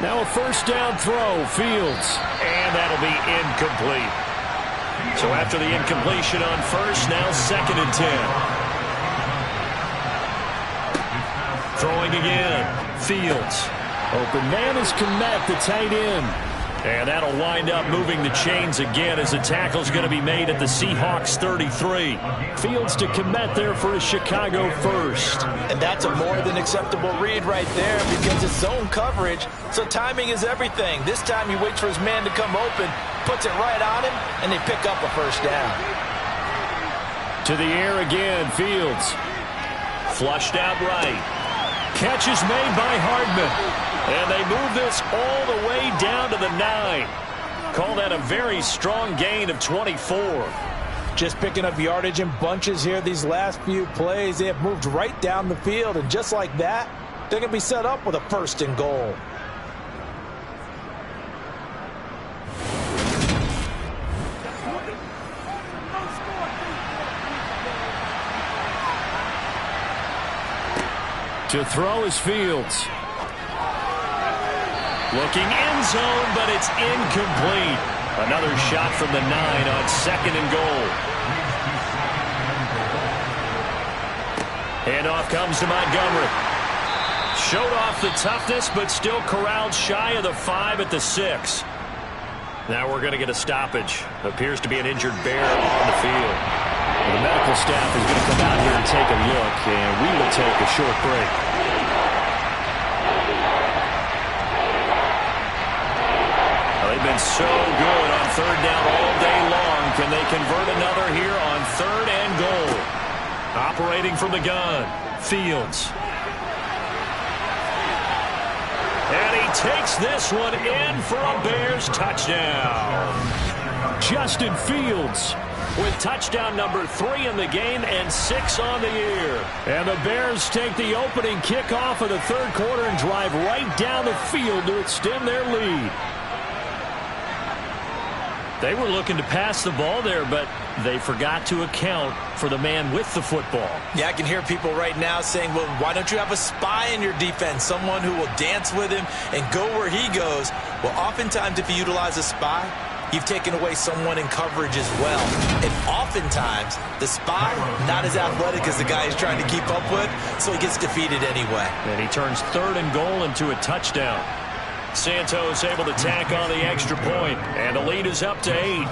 Now a first down throw, Fields. And that'll be incomplete. So after the incompletion on first, now 2nd and 10. Throwing again, Fields. Open man is Kmet, the tight end. And that'll wind up moving the chains again as the tackle's going to be made at the Seahawks 33. Fields to Kmet there for a Chicago first. And that's a more than acceptable read right there because it's zone coverage, so timing is everything. This time he waits for his man to come open, puts it right on him, and they pick up a first down. To the air again, Fields. Flushed out right. Catch is made by Hardman. And they move this all the way down to the 9. Call that a very strong gain of 24. Just picking up yardage in bunches here these last few plays. They have moved right down the field, and just like that, they're going to be set up with a 1st and goal. To throw is Fields. Looking end zone, but it's incomplete. Another shot from the 9 on 2nd and goal. Handoff comes to Montgomery. Showed off the toughness, but still corralled shy of the 5 at the 6. Now we're going to get a stoppage. Appears to be an injured Bear on the field. The medical staff is going to come out here and take a look, and we will take a short break. They've been so good on 3rd down all day long. Can they convert another here on 3rd and goal? Operating from the gun, Fields. And he takes this one in for a Bears touchdown. Justin Fields with touchdown number 3 in the game and 6 on the year. And the Bears take the opening kickoff of the 3rd quarter and drive right down the field to extend their lead. They were looking to pass the ball there, but they forgot to account for the man with the football. Yeah, I can hear people right now saying, well, why don't you have a spy in your defense, someone who will dance with him and go where he goes? Well, oftentimes if you utilize a spy, you've taken away someone in coverage as well. And oftentimes, the spy, not as athletic as the guy he's trying to keep up with, so he gets defeated anyway. And he turns 3rd and goal into a touchdown. Santos able to tack on the extra point, and the lead is up to 8.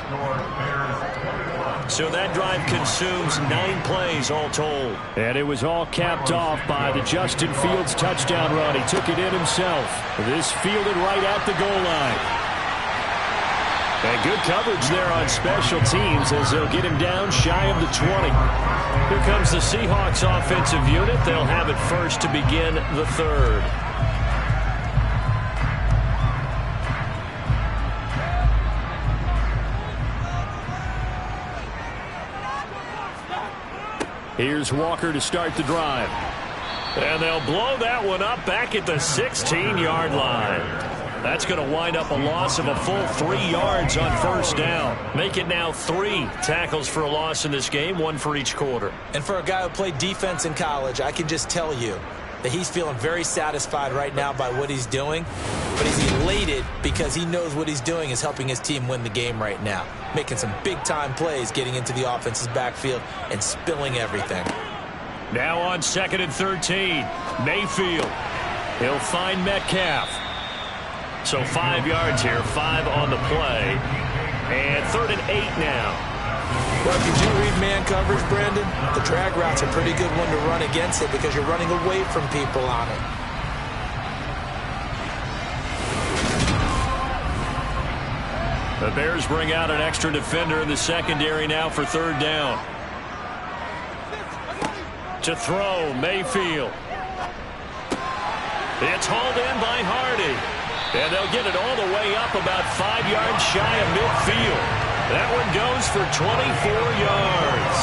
So that drive consumes 9 plays all told. And it was all capped off by the Justin Fields touchdown run. He took it in himself. This fielded right at the goal line. And good coverage there on special teams as they'll get him down shy of the 20. Here comes the Seahawks offensive unit. They'll have it first to begin the third. Here's Walker to start the drive. And they'll blow that one up back at the 16-yard line. That's going to wind up a loss of a full 3 yards on first down. Make it now 3 tackles for a loss in this game, 1 for each quarter. And for a guy who played defense in college, I can just tell you that he's feeling very satisfied right now by what he's doing. But he's elated because he knows what he's doing is helping his team win the game right now. Making some big-time plays, getting into the offense's backfield and spilling everything. Now on 2nd and 13, Mayfield. He'll find Metcalf. So 5 yards here, 5 on the play. And 3rd and 8 now. Well, if you do read man coverage, Brandon, the drag route's a pretty good one to run against it because you're running away from people on it. The Bears bring out an extra defender in the secondary now for 3rd down. To throw, Mayfield. It's hauled in by Hardy. And they'll get it all the way up about 5 yards shy of midfield. That one goes for 24 yards.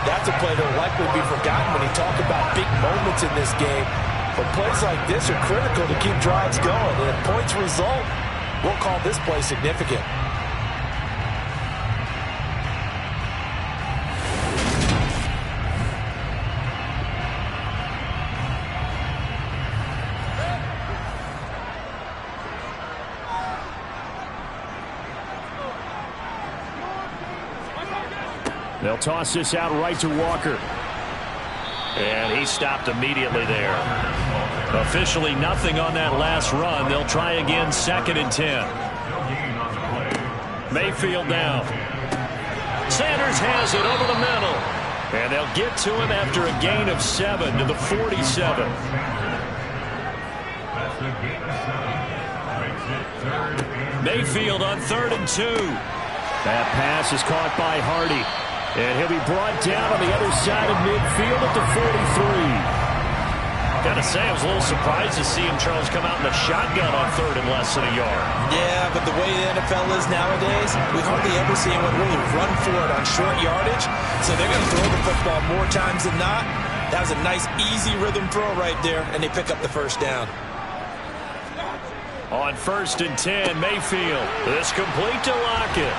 That's a play that will likely be forgotten when you talk about big moments in this game. But plays like this are critical to keep drives going. And if points result, we'll call this play significant. They'll toss this out right to Walker. And he stopped immediately there. Officially nothing on that last run. They'll try again 2nd and 10. Mayfield down. Sanders has it over the middle. And they'll get to him after a gain of 7 to the 47. Mayfield on 3rd and 2. That pass is caught by Hardy. And he'll be brought down on the other side of midfield at the 43. Got to say, I was a little surprised to see him, Charles, come out in the shotgun on 3rd and less than a yard. Yeah, but the way the NFL is nowadays, we hardly ever see anyone really run for it on short yardage. So they're going to throw the football more times than not. That was a nice, easy rhythm throw right there, and they pick up the first down. On 1st and 10, Mayfield. This complete to Lockett.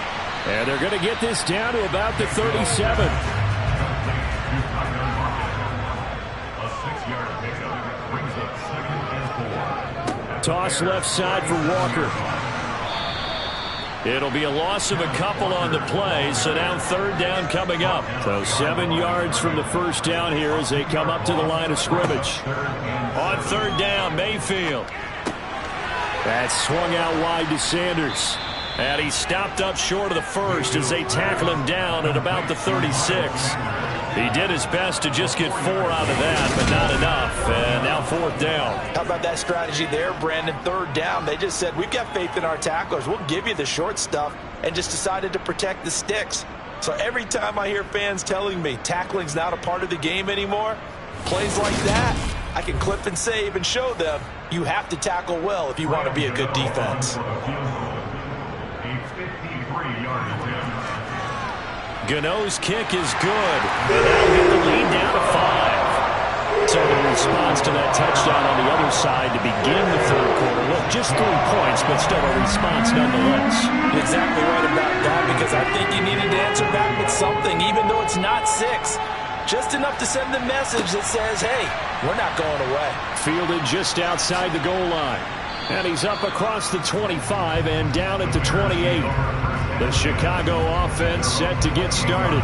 And they're going to get this down to about the 37. A 6-yard pickup brings up 2nd and 4. Toss left side for Walker. It'll be a loss of a couple on the play, so now 3rd down coming up. So 7 yards from the first down here as they come up to the line of scrimmage. On 3rd down, Mayfield. That's swung out wide to Sanders. And he stopped up short of the first as they tackle him down at about the 36. He did his best to just get 4 out of that, but not enough. And now 4th down. How about that strategy there, Brandon? 3rd down. They just said, we've got faith in our tacklers. We'll give you the short stuff, and just decided to protect the sticks. So every time I hear fans telling me tackling's not a part of the game anymore, plays like that, I can clip and save and show them you have to tackle well if you want to be a good defense. Gano's kick is good. And that'll get the lead down to 5. So the response to that touchdown on the other side to begin the 3rd quarter. Look, just 3 points, but still a response nonetheless. You're exactly right about that, because I think you needed to answer back with something, even though it's not 6. Just enough to send the message that says, hey, we're not going away. Fielded just outside the goal line. And he's up across the 25 and down at the 28. The Chicago offense set to get started.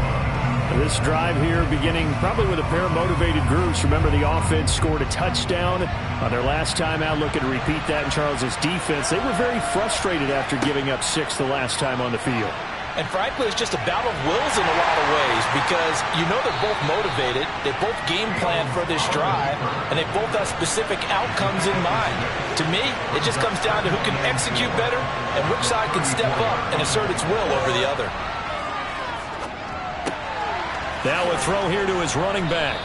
This drive here beginning probably with a pair of motivated groups. Remember, the offense scored a touchdown on their last time out. Looking to repeat that in Charles's defense. They were very frustrated after giving up 6 the last time on the field. And frankly, it's just a battle of wills in a lot of ways because you know they're both motivated, they both game plan for this drive, and they both have specific outcomes in mind. To me, it just comes down to who can execute better and which side can step up and assert its will over the other. Now a throw here to his running back.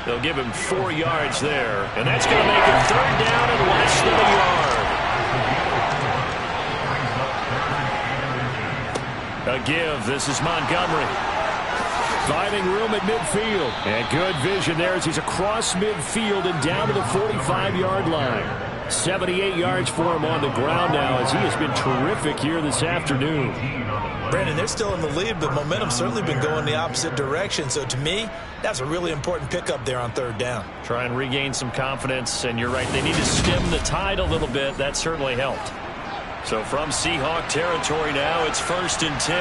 They'll give him 4 yards there, and that's going to make it 3rd down and less than a yard. A give. This is Montgomery. Finding room at midfield. And good vision there as he's across midfield and down to the 45-yard line. 78 yards for him on the ground now as he has been terrific here this afternoon. Brandon, they're still in the lead, but momentum's certainly been going the opposite direction. So to me, that's a really important pickup there on 3rd down. Try and regain some confidence, and you're right. They need to stem the tide a little bit. That certainly helped. So from Seahawk territory now, it's 1st and 10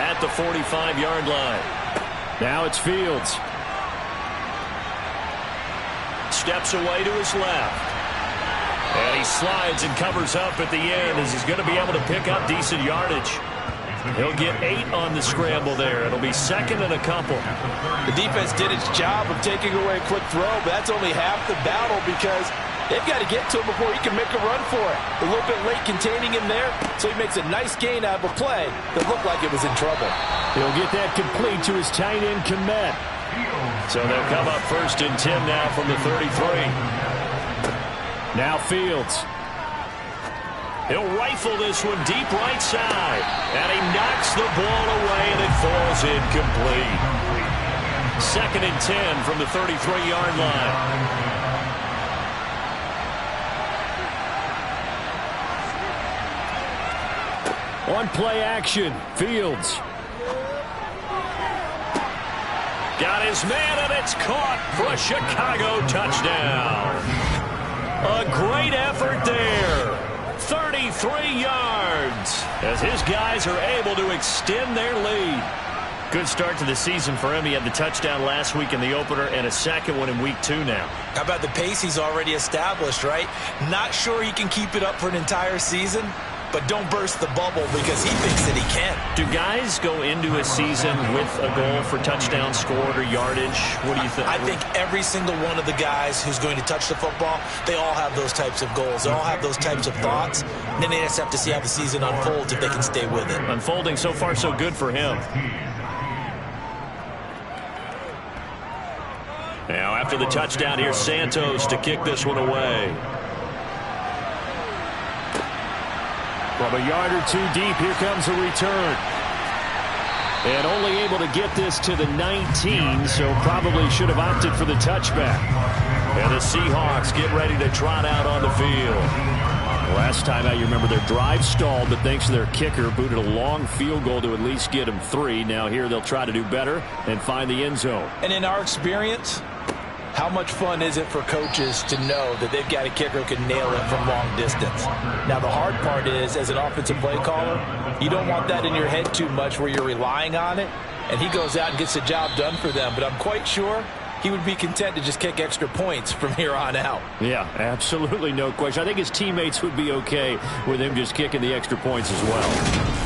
at the 45-yard line. Now it's Fields. Steps away to his left. And he slides and covers up at the end as he's going to be able to pick up decent yardage. He'll get 8 on the scramble there. It'll be 2nd and a couple. The defense did its job of taking away a quick throw, but that's only half the battle because they've got to get to him before he can make a run for it. A little bit late containing him there, so he makes a nice gain out of a play that looked like it was in trouble. He'll get that complete to his tight end, Komet. So they'll come up 1st and 10 now from the 33. Now Fields. He'll rifle this one deep right side. And he knocks the ball away, and it falls incomplete. 2nd and 10 from the 33-yard line. On play action, Fields. Got his man, and it's caught for a Chicago touchdown. A great effort there. 33 yards as his guys are able to extend their lead. Good start to the season for him. He had the touchdown last week in the opener and a second one in week 2 now. How about the pace he's already established, right? Not sure he can keep it up for an entire season, but don't burst the bubble because he thinks that he can. Do guys go into a season with a goal for touchdown scored or yardage? What do you think? I think every single one of the guys who's going to touch the football, they all have those types of goals. They all have those types of thoughts. And then they just have to see how the season unfolds if they can stay with it. Unfolding so far so good for him. Now after the touchdown, here's Santos to kick this one away. From a yard or 2 deep, here comes a return. And only able to get this to the 19, so probably should have opted for the touchback. And the Seahawks get ready to trot out on the field. Last time out, you remember their drive stalled, but thanks to their kicker, booted a long field goal to at least get them 3. Now here they'll try to do better and find the end zone. And in our experience, how much fun is it for coaches to know that they've got a kicker who can nail it from long distance? Now, the hard part is, as an offensive play caller, you don't want that in your head too much where you're relying on it, and he goes out and gets the job done for them. But I'm quite sure he would be content to just kick extra points from here on out. Yeah, absolutely no question. I think his teammates would be okay with him just kicking the extra points as well.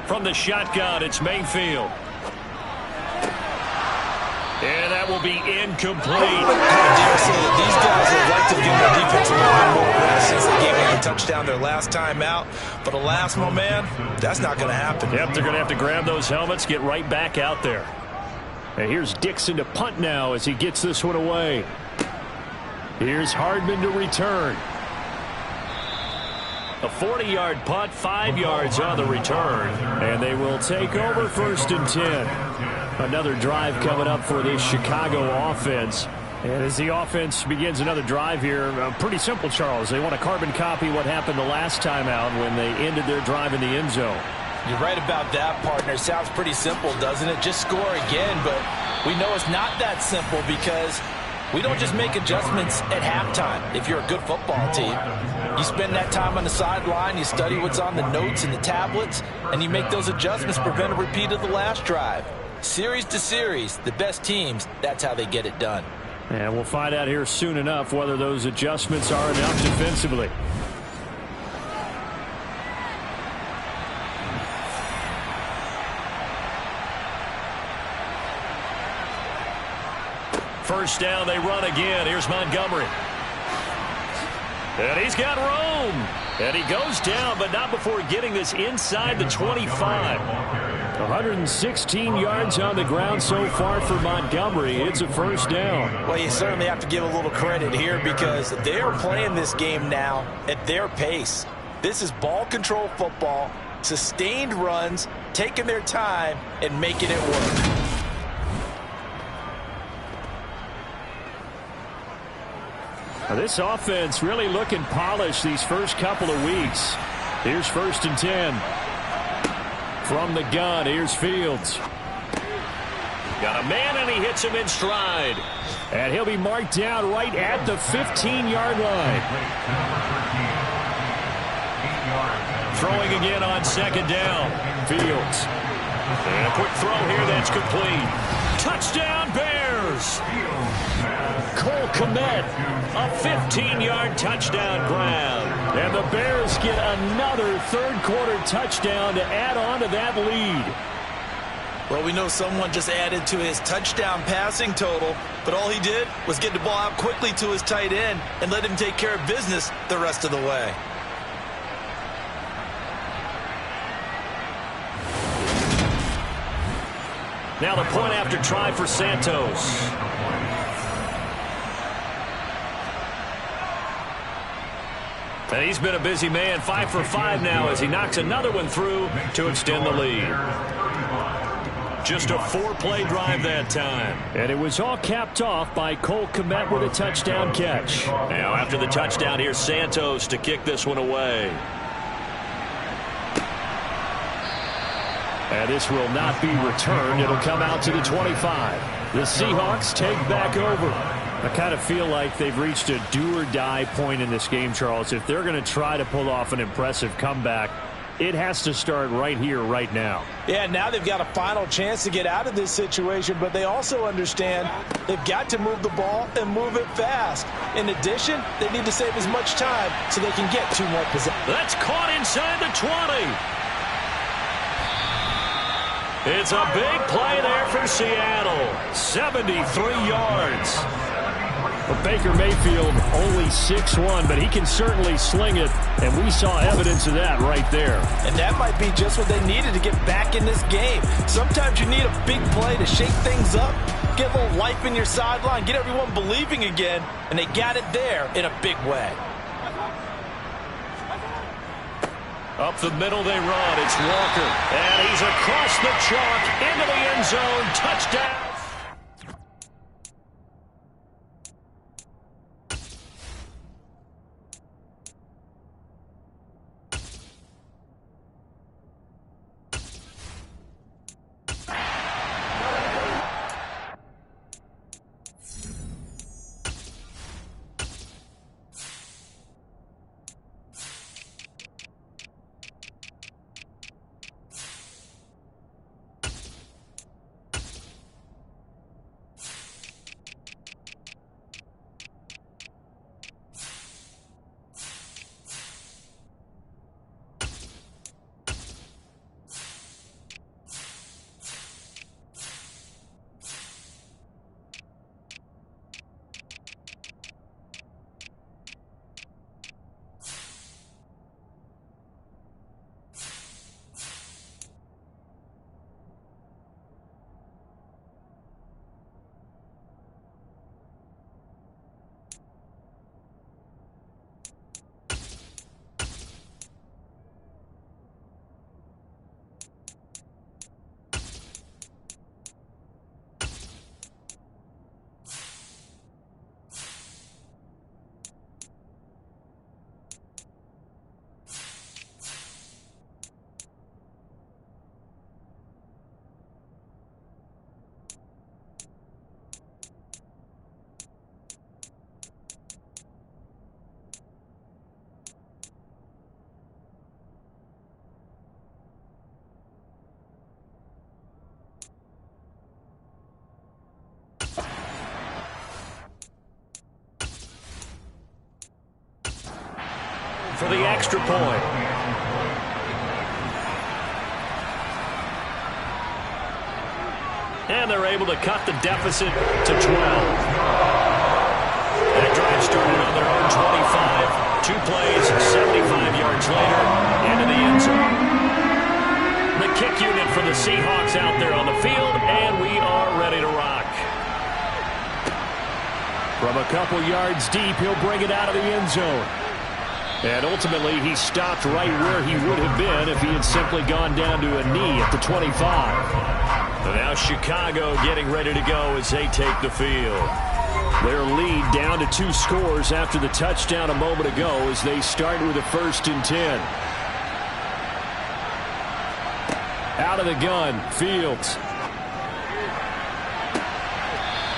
From the shotgun, it's Mayfield. And that will be incomplete. I dare say that these guys would like to give their defense a little bit more rest since they gave them a touchdown their last time out. But alas, my man, that's not going to happen. Yep, they're going to have to grab those helmets, get right back out there. And here's Dixon to punt now as he gets this one away. Here's Hardman to return. A 40-yard punt, 5 yards on the return. And they will take over 1st and 10. Another drive coming up for this Chicago offense. And as the offense begins another drive here, pretty simple, Charles. They want to carbon copy what happened the last time out when they ended their drive in the end zone. You're right about that, partner. Sounds pretty simple, doesn't it? Just score again, but we know it's not that simple because we don't just make adjustments at halftime if you're a good football team. You spend that time on the sideline, you study what's on the notes and the tablets, and you make those adjustments to prevent a repeat of the last drive. Series to series, the best teams, that's how they get it done. And we'll find out here soon enough whether those adjustments are enough defensively. First down, they run again. Here's Montgomery. And he's got room. And he goes down, but not before getting this inside the 25. 116 yards on the ground so far for Montgomery. It's a first down. Well, you certainly have to give a little credit here because they are playing this game now at their pace. This is ball control football, sustained runs, taking their time, and making it work. This offense really looking polished these first couple of weeks. Here's 1st and 10. From the gun, here's Fields. Got a man, and he hits him in stride. And he'll be marked down right at the 15-yard line. Throwing again on 2nd down. Fields. And a quick throw here that's complete. Touchdown, Bears! Cole Kmet, a 15-yard touchdown grab. And the Bears get another third-quarter touchdown to add on to that lead. Well, we know someone just added to his touchdown passing total, but all he did was get the ball out quickly to his tight end and let him take care of business the rest of the way. Now the point after try for Santos. And he's been a busy man, 5 for 5 now as he knocks another one through to extend the lead. Just a 4-play drive that time. And it was all capped off by Cole Kmet with a touchdown catch. Now after the touchdown, here's Santos to kick this one away. And this will not be returned. It'll come out to the 25. The Seahawks take back over. I kind of feel like they've reached a do-or-die point in this game, Charles. If they're going to try to pull off an impressive comeback, it has to start right here, right now. Yeah, now they've got a final chance to get out of this situation, but they also understand they've got to move the ball and move it fast. In addition, they need to save as much time so they can get 2 more possessions. That's caught inside the 20. It's a big play there for Seattle. 73 yards. Well, Baker Mayfield only 6'1", but he can certainly sling it, and we saw evidence of that right there. And that might be just what they needed to get back in this game. Sometimes you need a big play to shake things up, get a little life in your sideline, get everyone believing again, and they got it there in a big way. Up the middle they run. It's Walker. And he's across the chalk into the end zone. Touchdown. for the extra point. And they're able to cut the deficit to 12. That drive started on their own 25. 2 plays, 75 yards later, into the end zone. The kick unit for the Seahawks out there on the field, and we are ready to rock. From a couple yards deep, he'll bring it out of the end zone. And ultimately, he stopped right where he would have been if he had simply gone down to a knee at the 25. And now Chicago getting ready to go as they take the field. Their lead down to 2 scores after the touchdown a moment ago as they start with a 1st and 10. Out of the gun, Fields.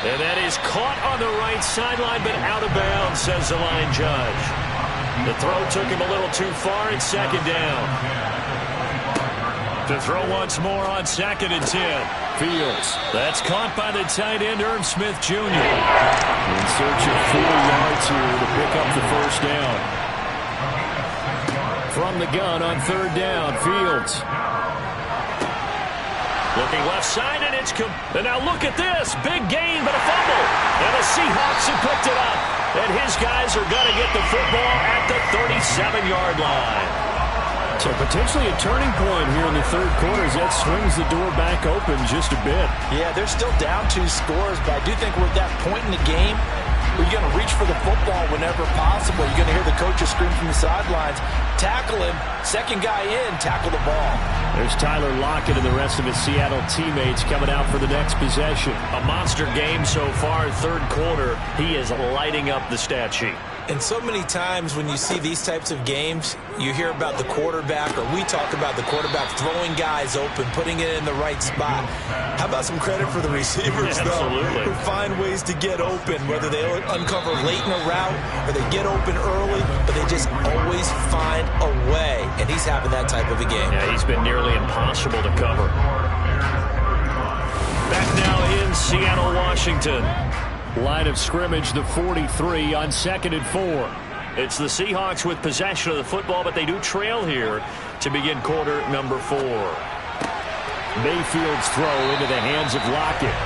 And that is caught on the right sideline, but out of bounds, says the line judge. The throw took him a little too far, and 2nd down. To throw once more on 2nd and 10. Fields. That's caught by the tight end, Irv Smith Jr. In search of 4 yards here to pick up the 1st down. From the gun on 3rd down, Fields. Looking left side, and it's... And now look at this. Big gain, but a fumble. And the Seahawks have picked it up. And his guys are going to get the football at the 37-yard line. So potentially a turning point here in the 3rd quarter as that swings the door back open just a bit. Yeah, they're still down 2 scores, but I do think we're at that point in the game where you're going to reach for the football whenever possible. You're going to hear the coaches scream from the sidelines, tackle him, 2nd guy in, tackle the ball. There's Tyler Lockett and the rest of his Seattle teammates coming out for the next possession. A monster game so far, 3rd quarter. He is lighting up the stat sheet. And so many times when you see these types of games, you hear about the quarterback, or we talk about the quarterback throwing guys open, putting it in the right spot. How about some credit for the receivers, though, who find ways to get open, whether they uncover late in a route or they get open early, but they just always find a way. And he's having that type of a game. Yeah, he's been nearly impossible to cover. Back now in Seattle, Washington. Line of scrimmage, the 43 on 2nd and 4. It's the Seahawks with possession of the football, but they do trail here to begin quarter number 4. Mayfield's throw into the hands of Lockett.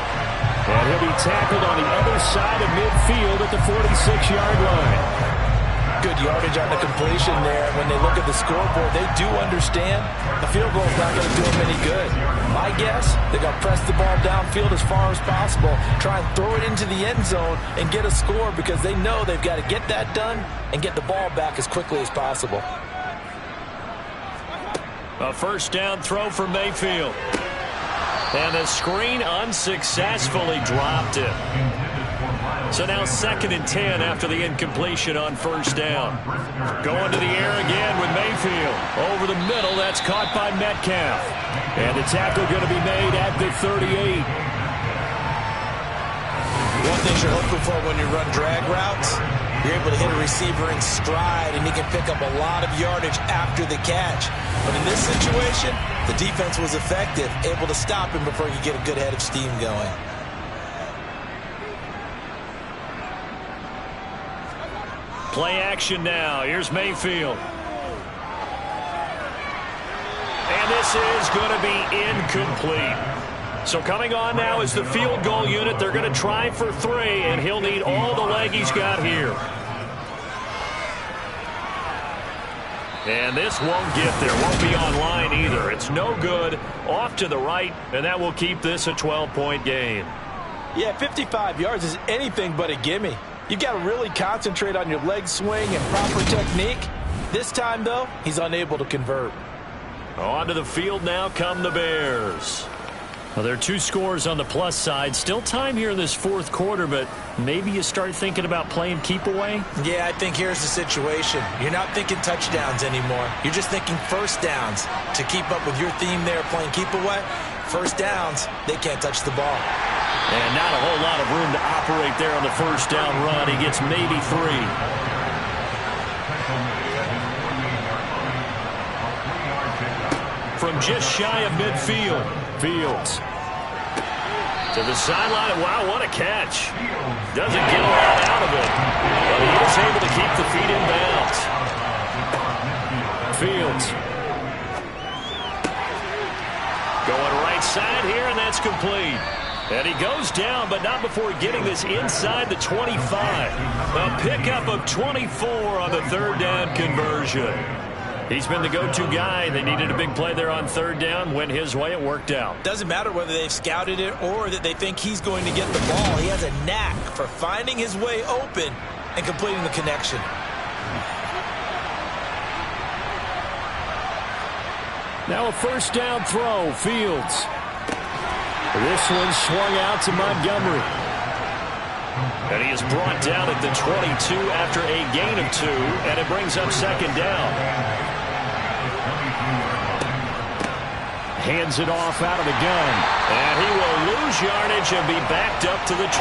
And he'll be tackled on the other side of midfield at the 46-yard line. Good yardage on the completion there. When they look at the scoreboard, they do understand the field goal is not going to do them any good. My guess, they're going to press the ball downfield as far as possible, try and throw it into the end zone and get a score because they know they've got to get that done and get the ball back as quickly as possible. A 1st down throw for Mayfield. And the screen unsuccessfully dropped it. So now 2nd and 10 after the incompletion on 1st down. Going to the air again with Mayfield. Over the middle, that's caught by Metcalf. And the tackle going to be made at the 38. One thing you're hoping for when you run drag routes, you're able to hit a receiver in stride, and he can pick up a lot of yardage after the catch. But in this situation, the defense was effective, able to stop him before he could get a good head of steam going. Play action now. Here's Mayfield. And this is going to be incomplete. So coming on now is the field goal unit. They're going to try for 3, and he'll need all the leg he's got here. And this won't get there. Won't be online either. It's no good. Off to the right, and that will keep this a 12-point game. Yeah, 55 yards is anything but a gimme. You've got to really concentrate on your leg swing and proper technique. This time, though, he's unable to convert. On to the field now come the Bears. Well, there are 2 scores on the plus side. Still time here in this 4th quarter, but maybe you start thinking about playing keep away? Yeah, I think here's the situation. You're not thinking touchdowns anymore. You're just thinking 1st downs. To keep up with your theme there, playing keep away, 1st downs, they can't touch the ball. And not a whole lot of room to operate there on the 1st down run. He gets maybe 3. From just shy of midfield, Fields. To the sideline. Wow, what a catch. Doesn't get a lot out of it. But he is able to keep the feet in bounds. Fields. Going right side here, and that's complete. And he goes down, but not before getting this inside the 25. A pickup of 24 on the third down conversion. He's been the go-to guy. They needed a big play there on third down. Went his way. It worked out. Doesn't matter whether they've scouted it or that they think he's going to get the ball. He has a knack for finding his way open and completing the connection. Now a first down throw. Fields. This one swung out to Montgomery. And he is brought down at the 22 after a gain of 2, and it brings up second down. Hands it off out of the gun. And he will lose yardage and be backed up to the 24.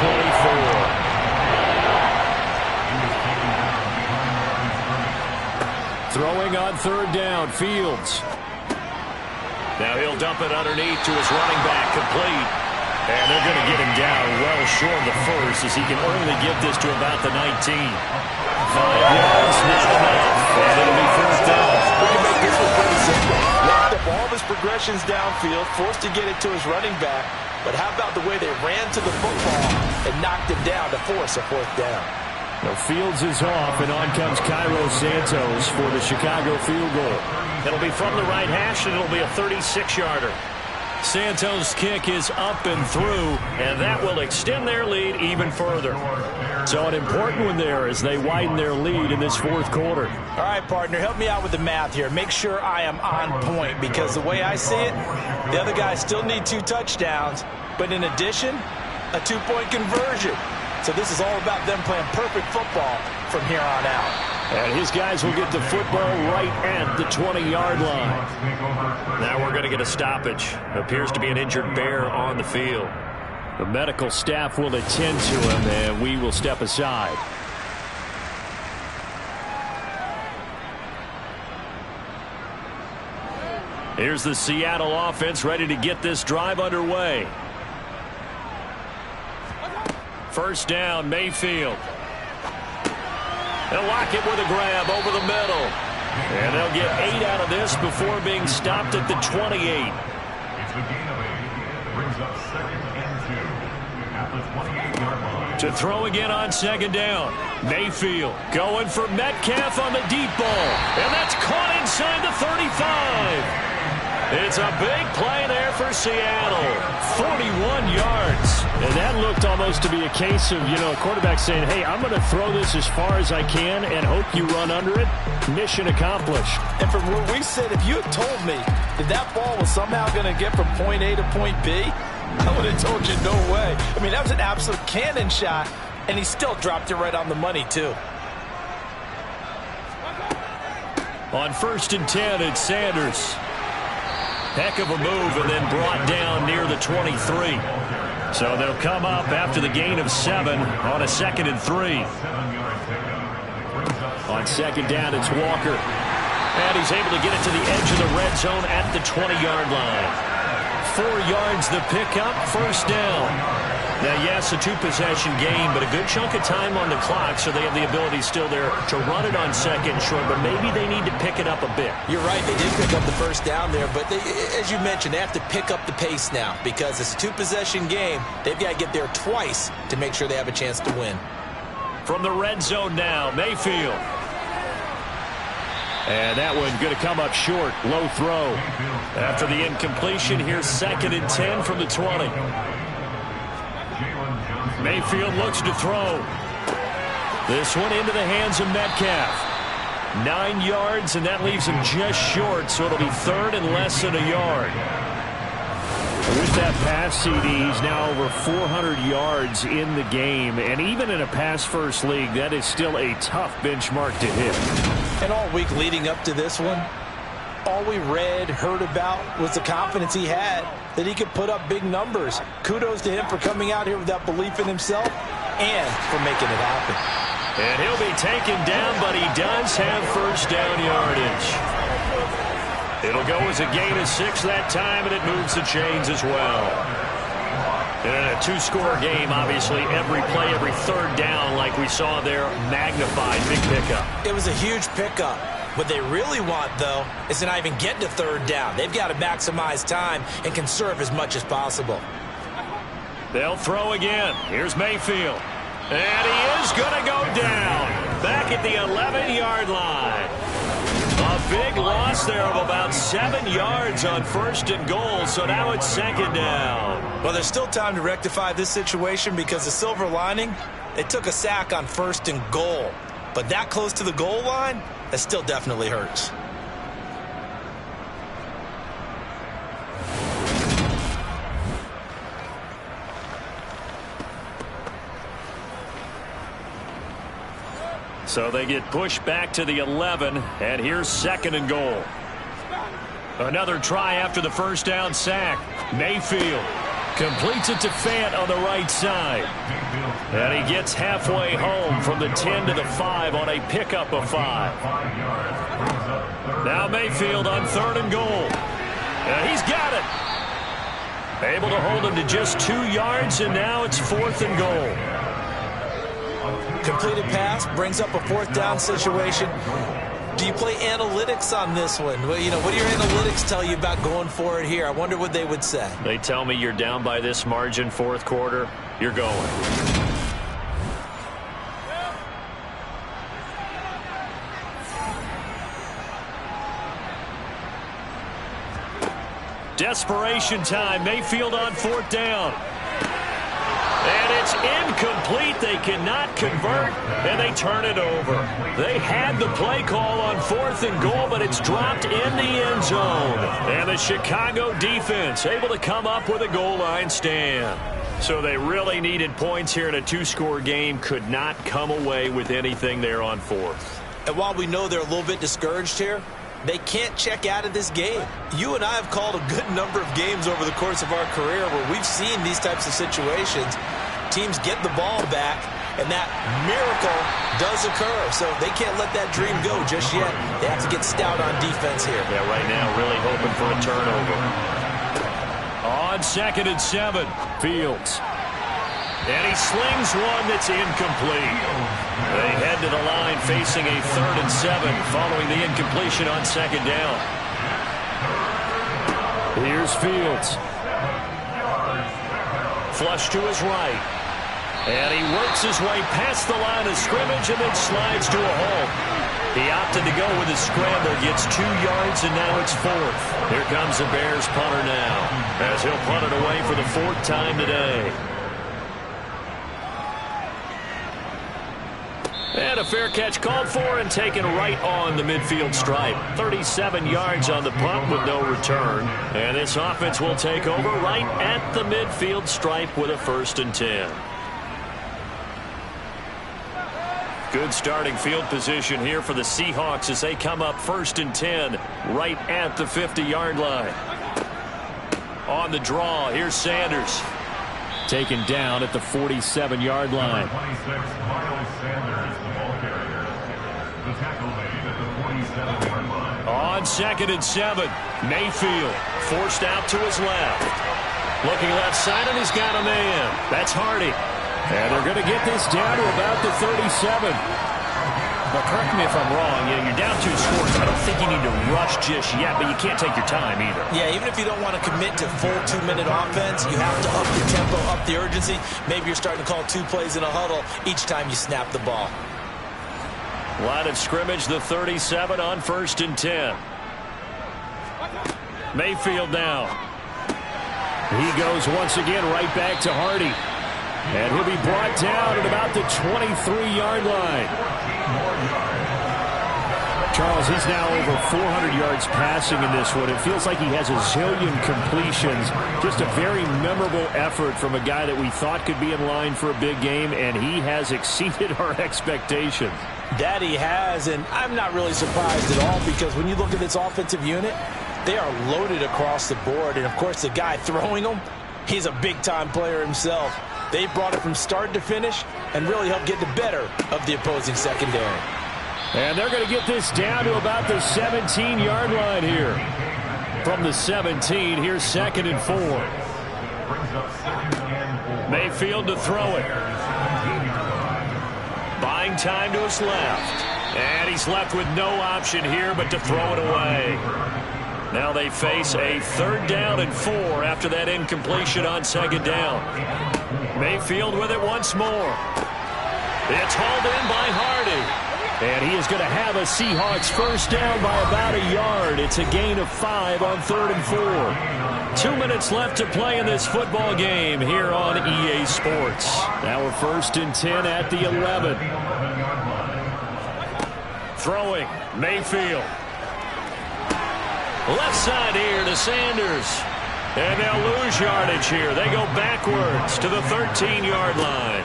Throwing on third down, Fields. Now he'll dump it underneath to his running back, complete. And they're going to get him down well short of the first, as he can only get this to about the 19. 5 yards, not enough. And it'll be first down. We can make this one pretty simple. Locked up all of his progressions downfield, forced to get it to his running back. But how about the way they ran to the football and knocked him down to force a fourth down? Now Fields is off, and on comes Cairo Santos for the Chicago field goal. It'll be from the right hash, and it'll be a 36-yarder. Santos' kick is up and through, and that will extend their lead even further. So an important one there as they widen their lead in this fourth quarter. All right, partner, help me out with the math here. Make sure I am on point, because the way I see it, the other guys still need 2 touchdowns, but in addition, a 2-point conversion. So this is all about them playing perfect football from here on out. And his guys will get the football right at the 20-yard line. Now we're going to get a stoppage. Appears to be an injured bear on the field. The medical staff will attend to him, and we will step aside. Here's the Seattle offense ready to get this drive underway. First down, Mayfield. They'll lock it with a grab over the middle. And they'll get 8 out of this before being stopped at the 28. It's the gain of 8. Brings up second and 2 at the 28-yard line. To throw again on second down. Mayfield going for Metcalf on the deep ball. And that's caught inside the 35. It's a big play there for Seattle. 41 yards. And that looked almost to be a case of, a quarterback saying, hey, I'm going to throw this as far as I can and hope you run under it. Mission accomplished. And from where we sit, if you had told me that that ball was somehow going to get from point A to point B, I would have told you no way. I mean, that was an absolute cannon shot, and he still dropped it right on the money, too. On 1st and 10, it's Sanders. Heck of a move, and then brought down near the 23. So they'll come up after the gain of 7 on a 2nd and 3. On second down, it's Walker. And he's able to get it to the edge of the red zone at the 20-yard line. 4 yards the pickup, first down. Now, yes, a 2-possession game, but a good chunk of time on the clock, so they have the ability still there to run it on second and short, but maybe they need to pick it up a bit. You're right, they did pick up the first down there, but as you mentioned, they have to pick up the pace now because it's a 2-possession game. They've got to get there twice to make sure they have a chance to win. From the red zone now, Mayfield. And that one going to come up short, low throw. After the incompletion, here's 2nd and 10 from the 20. Mayfield looks to throw. This one into the hands of Metcalf. 9 yards, and that leaves him just short, so it'll be 3rd and less than a yard. With that pass, CD, he's now over 400 yards in the game, and even in a pass-first league, that is still a tough benchmark to hit. And all week leading up to this one, all we read, heard about was the confidence he had that he could put up big numbers. Kudos to him for coming out here with that belief in himself and for making it happen. And he'll be taken down, but he does have first down yardage. It'll go as a gain of 6 that time, and it moves the chains as well. And in a 2-score game, obviously, every play, every third down, like we saw there, magnified. Big pickup. It was a huge pickup. What they really want, though, is to not even get to third down. They've got to maximize time and conserve as much as possible. They'll throw again. Here's Mayfield. And he is going to go down. Back at the 11-yard line. A big loss there of about 7 yards on 1st and goal, so now it's 2nd down. Well, there's still time to rectify this situation because the silver lining, they took a sack on 1st and goal. But that close to the goal line, that still definitely hurts. So they get pushed back to the 11, and here's 2nd and goal. Another try after the first down sack. Mayfield completes it to Fant on the right side. And he gets halfway home from the 10 to the 5 on a pickup of 5. Now Mayfield on 3rd and goal. And he's got it. Able to hold him to just 2 yards, and now it's 4th and goal. Completed pass brings up a 4th down situation. Do you play analytics on this one? Well, what do your analytics tell you about going for it here? I wonder what they would say. They tell me you're down by this margin 4th quarter, you're going. Desperation time. Mayfield on 4th down. And it's incomplete. They cannot convert, and they turn it over. They had the play call on 4th and goal, but it's dropped in the end zone. And the Chicago defense able to come up with a goal line stand. So they really needed points here in a 2-score game. Could not come away with anything there on 4th. And while we know they're a little bit discouraged here, they can't check out of this game. You and I have called a good number of games over the course of our career where we've seen these types of situations. Teams get the ball back, and that miracle does occur. So they can't let that dream go just yet. They have to get stout on defense here. Yeah, right now really hoping for a turnover. On 2nd and 7, Fields. And he slings one that's incomplete. They head to the line facing a 3rd and 7 following the incompletion on 2nd down. Here's Fields. Flush to his right. And he works his way past the line of scrimmage and then slides to a halt. He opted to go with his scramble, gets 2 yards, and now it's 4th. Here comes the Bears punter now, as he'll punt it away for the 4th time today. And a fair catch called for and taken right on the midfield stripe. 37 yards on the punt with no return. And this offense will take over right at the midfield stripe with a 1st and 10. Good starting field position here for the Seahawks as they come up 1st and 10 right at the 50-yard line. On the draw, here's Sanders. Taken down at the 47-yard line. On 2nd and 7, Mayfield forced out to his left. Looking left side, and he's got a man. That's Hardy. And they're going to get this down to about the 37. But correct me if I'm wrong, you're down 2 scores. I don't think you need to rush just yet, but you can't take your time either. Yeah, even if you don't want to commit to full 2-minute offense, you have to up your tempo, up the urgency. Maybe you're starting to call 2 plays in a huddle each time you snap the ball. Line of scrimmage, the 37 on 1st and 10. Mayfield now. He goes once again right back to Hardy. And he'll be brought down at about the 23-yard line. Charles, he's now over 400 yards passing in this one. It feels like he has a zillion completions. Just a very memorable effort from a guy that we thought could be in line for a big game, and he has exceeded our expectations. That he has, and I'm not really surprised at all because when you look at this offensive unit, they are loaded across the board. And, of course, the guy throwing them, he's a big-time player himself. They brought it from start to finish and really helped get the better of the opposing secondary. And they're going to get this down to about the 17-yard line here. From the 17, here's 2nd and 4. Mayfield to throw it. Buying time to his left. And he's left with no option here but to throw it away. Now they face a 3rd down and 4 after that incompletion on 2nd down. Mayfield with it once more. It's hauled in by Hardy. And he is going to have a Seahawks 1st down by about a yard. It's a gain of 5 on 3rd and 4. 2 minutes left to play in this football game here on EA Sports. Now we're 1st and 10 at the 11. Throwing, Mayfield. Left side here to Sanders. And they'll lose yardage here. They go backwards to the 13-yard line.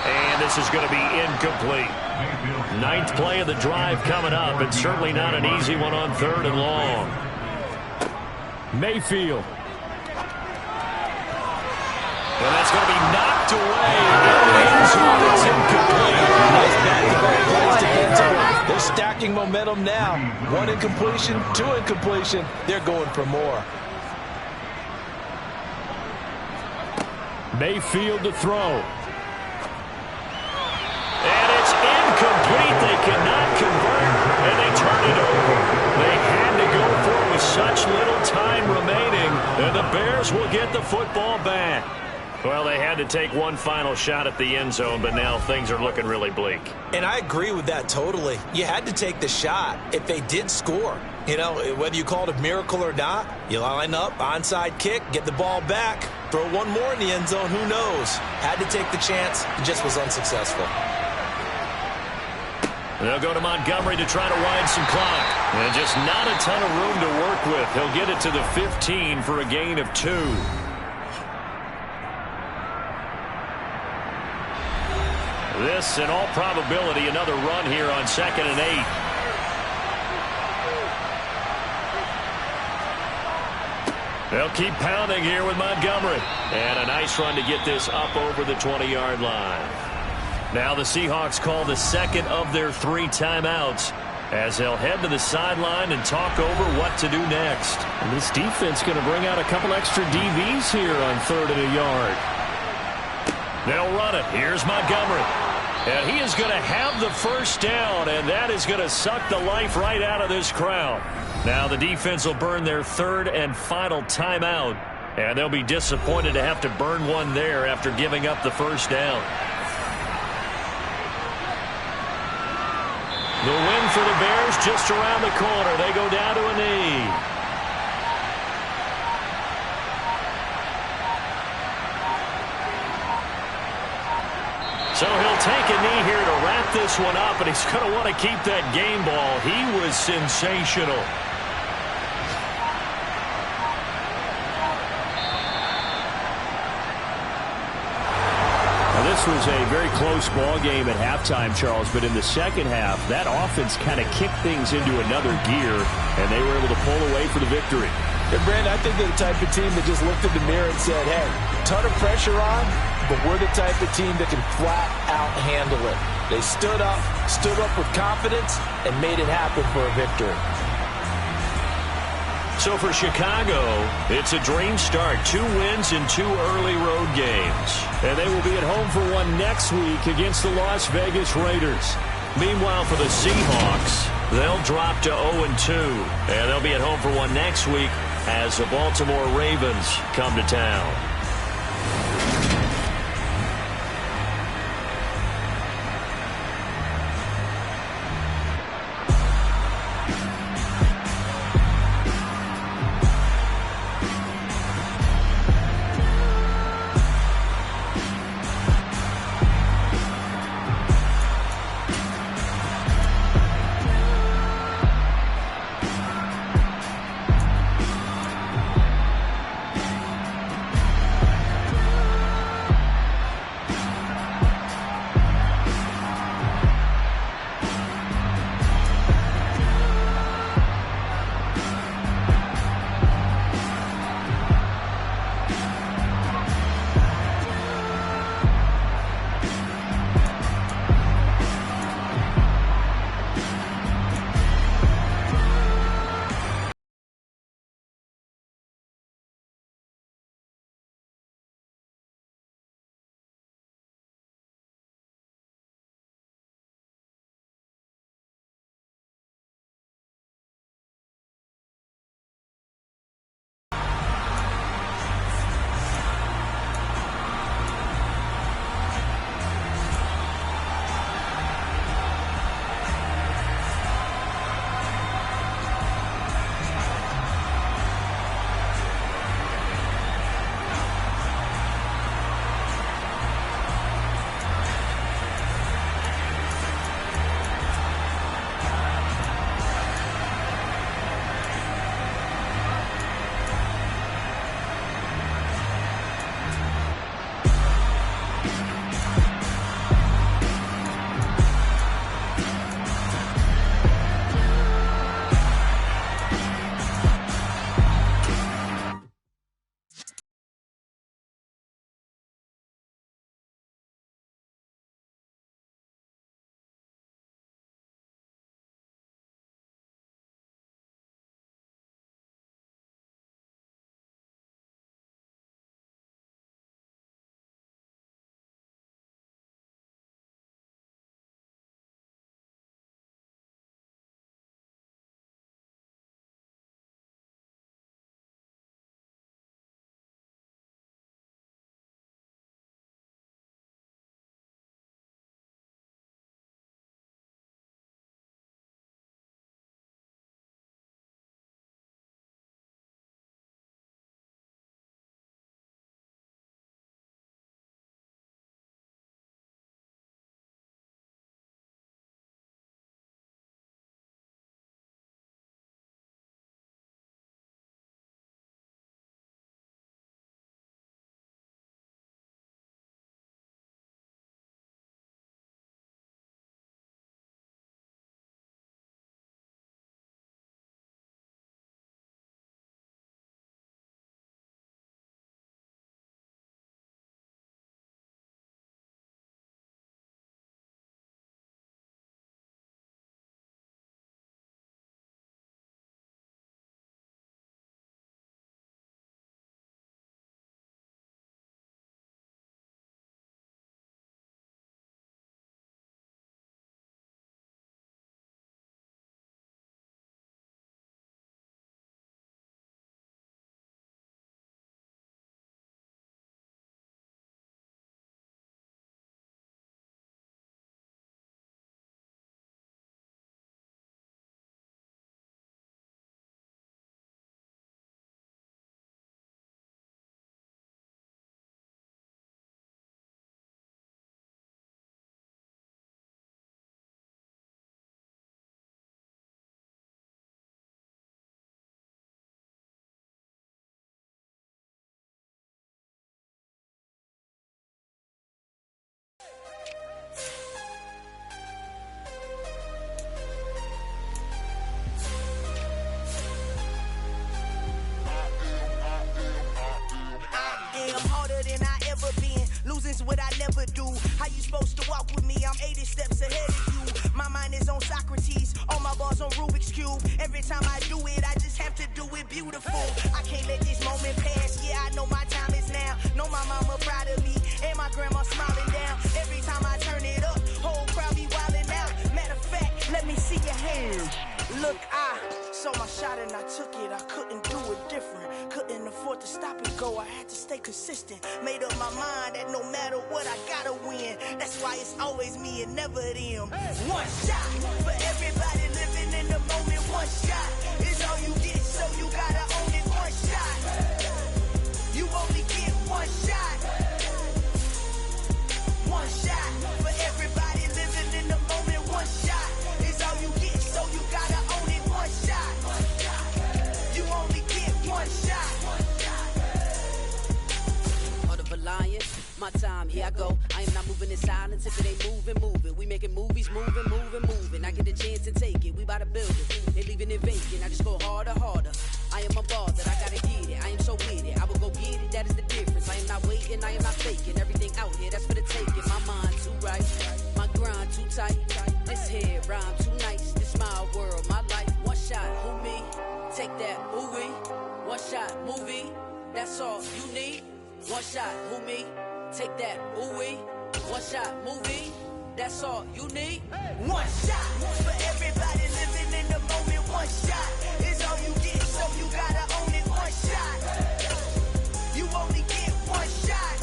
And this is going to be incomplete. 9th play of the drive coming up, and certainly not an easy one on 3rd and long. Mayfield. And that's going to be knocked away. It's incomplete. Nice back-to-back plays to get to it. They're stacking momentum now. 1 incompletion, 2 incompletion. They're going for more. Mayfield to throw. And it's incomplete. They cannot convert, and they turn it over. They had to go for it with such little time remaining, and the Bears will get the football back. Well, they had to take one final shot at the end zone, but now things are looking really bleak. And I agree with that totally. You had to take the shot if they did score. You know, whether you call it a miracle or not, you line up, onside kick, get the ball back, throw one more in the end zone, who knows? Had to take the chance, it just was unsuccessful. They'll go to Montgomery to try to wind some clock. And just not a ton of room to work with. He'll get it to the 15 for a gain of 2. This, in all probability, another run here on 2nd and 8. They'll keep pounding here with Montgomery. And a nice run to get this up over the 20-yard line. Now the Seahawks call the 2nd of their 3 timeouts as they'll head to the sideline and talk over what to do next. And this defense going to bring out a couple extra DBs here on 3rd and a yard. They'll run it. Here's Montgomery. And he is going to have the 1st down, and that is going to suck the life right out of this crowd. Now the defense will burn their 3rd and final timeout, and they'll be disappointed to have to burn one there after giving up the 1st down. The win for the Bears just around the corner. They go down to a knee. So he'll take a knee here to wrap this one up, and he's going to want to keep that game ball. He was sensational. This was a very close ball game at halftime, Charles, but in the second half, that offense kind of kicked things into another gear, and they were able to pull away for the victory. And Brandon, I think they're the type of team that just looked in the mirror and said, hey, ton of pressure on, but we're the type of team that can flat out handle it. They stood up with confidence, and made it happen for a victory. So for Chicago, it's a dream start. 2 wins in 2 early road games. And they will be at home for one next week against the Las Vegas Raiders. Meanwhile, for the Seahawks, they'll drop to 0-2. And they'll be at home for one next week as the Baltimore Ravens come to town. Losing's what I never do. How you supposed to walk with me? I'm 80 steps ahead of you. My mind is on Socrates, all my balls on Rubik's Cube. Every time I do it, I just have to do it beautiful. I can't let this moment pass. Yeah, I know my time is now. Know my mama proud of me, and my grandma smiling down. Every time I turn it up, whole crowd be wildin' out. Matter of fact, let me see your hands. Look, I saw my shot and I took it. I couldn't do it different. Couldn't afford to stop and go. I had to stay consistent. Made up my mind that no matter what, I gotta win. That's why it's always me and never them. One shot for everybody living in the moment. One shot is all you get, so you gotta own it. One shot. You only get one shot. One shot for everybody living in the moment. One shot is all you get, so you gotta own it. One shot. You only get one shot. Heart of a lion, my time, here I go. I am not moving in silence if it ain't moving. We making movies, moving. I get a chance to take it, we bout to build it. They leaving it vacant, I just go harder. I am a ball that I gotta get it. I am so with it, I will go get it, that is the difference. I am not waiting, I am not faking. Everything out here, that's for the taking. My mind too right, my grind too tight. This here rhyme too nice, this my world, my life. One shot, who me? Take that, ooh-wee. One shot, movie, that's all you need. One shot, who me? Take that, ooh-wee. One shot, movie, that's all you need. One shot for everybody living in the moment. One shot is all you get, so you gotta own it. One shot. You only get one shot.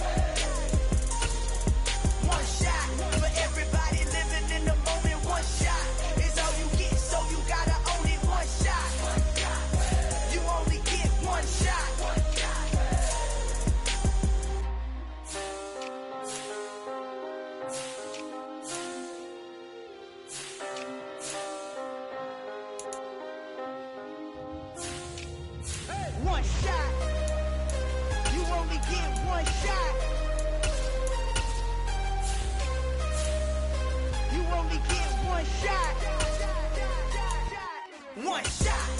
One shot for everybody living in the moment. One shot is all you get, so you gotta own it. One shot. You only get one shot. One shot. You only get one shot. You only get one shot. One shot.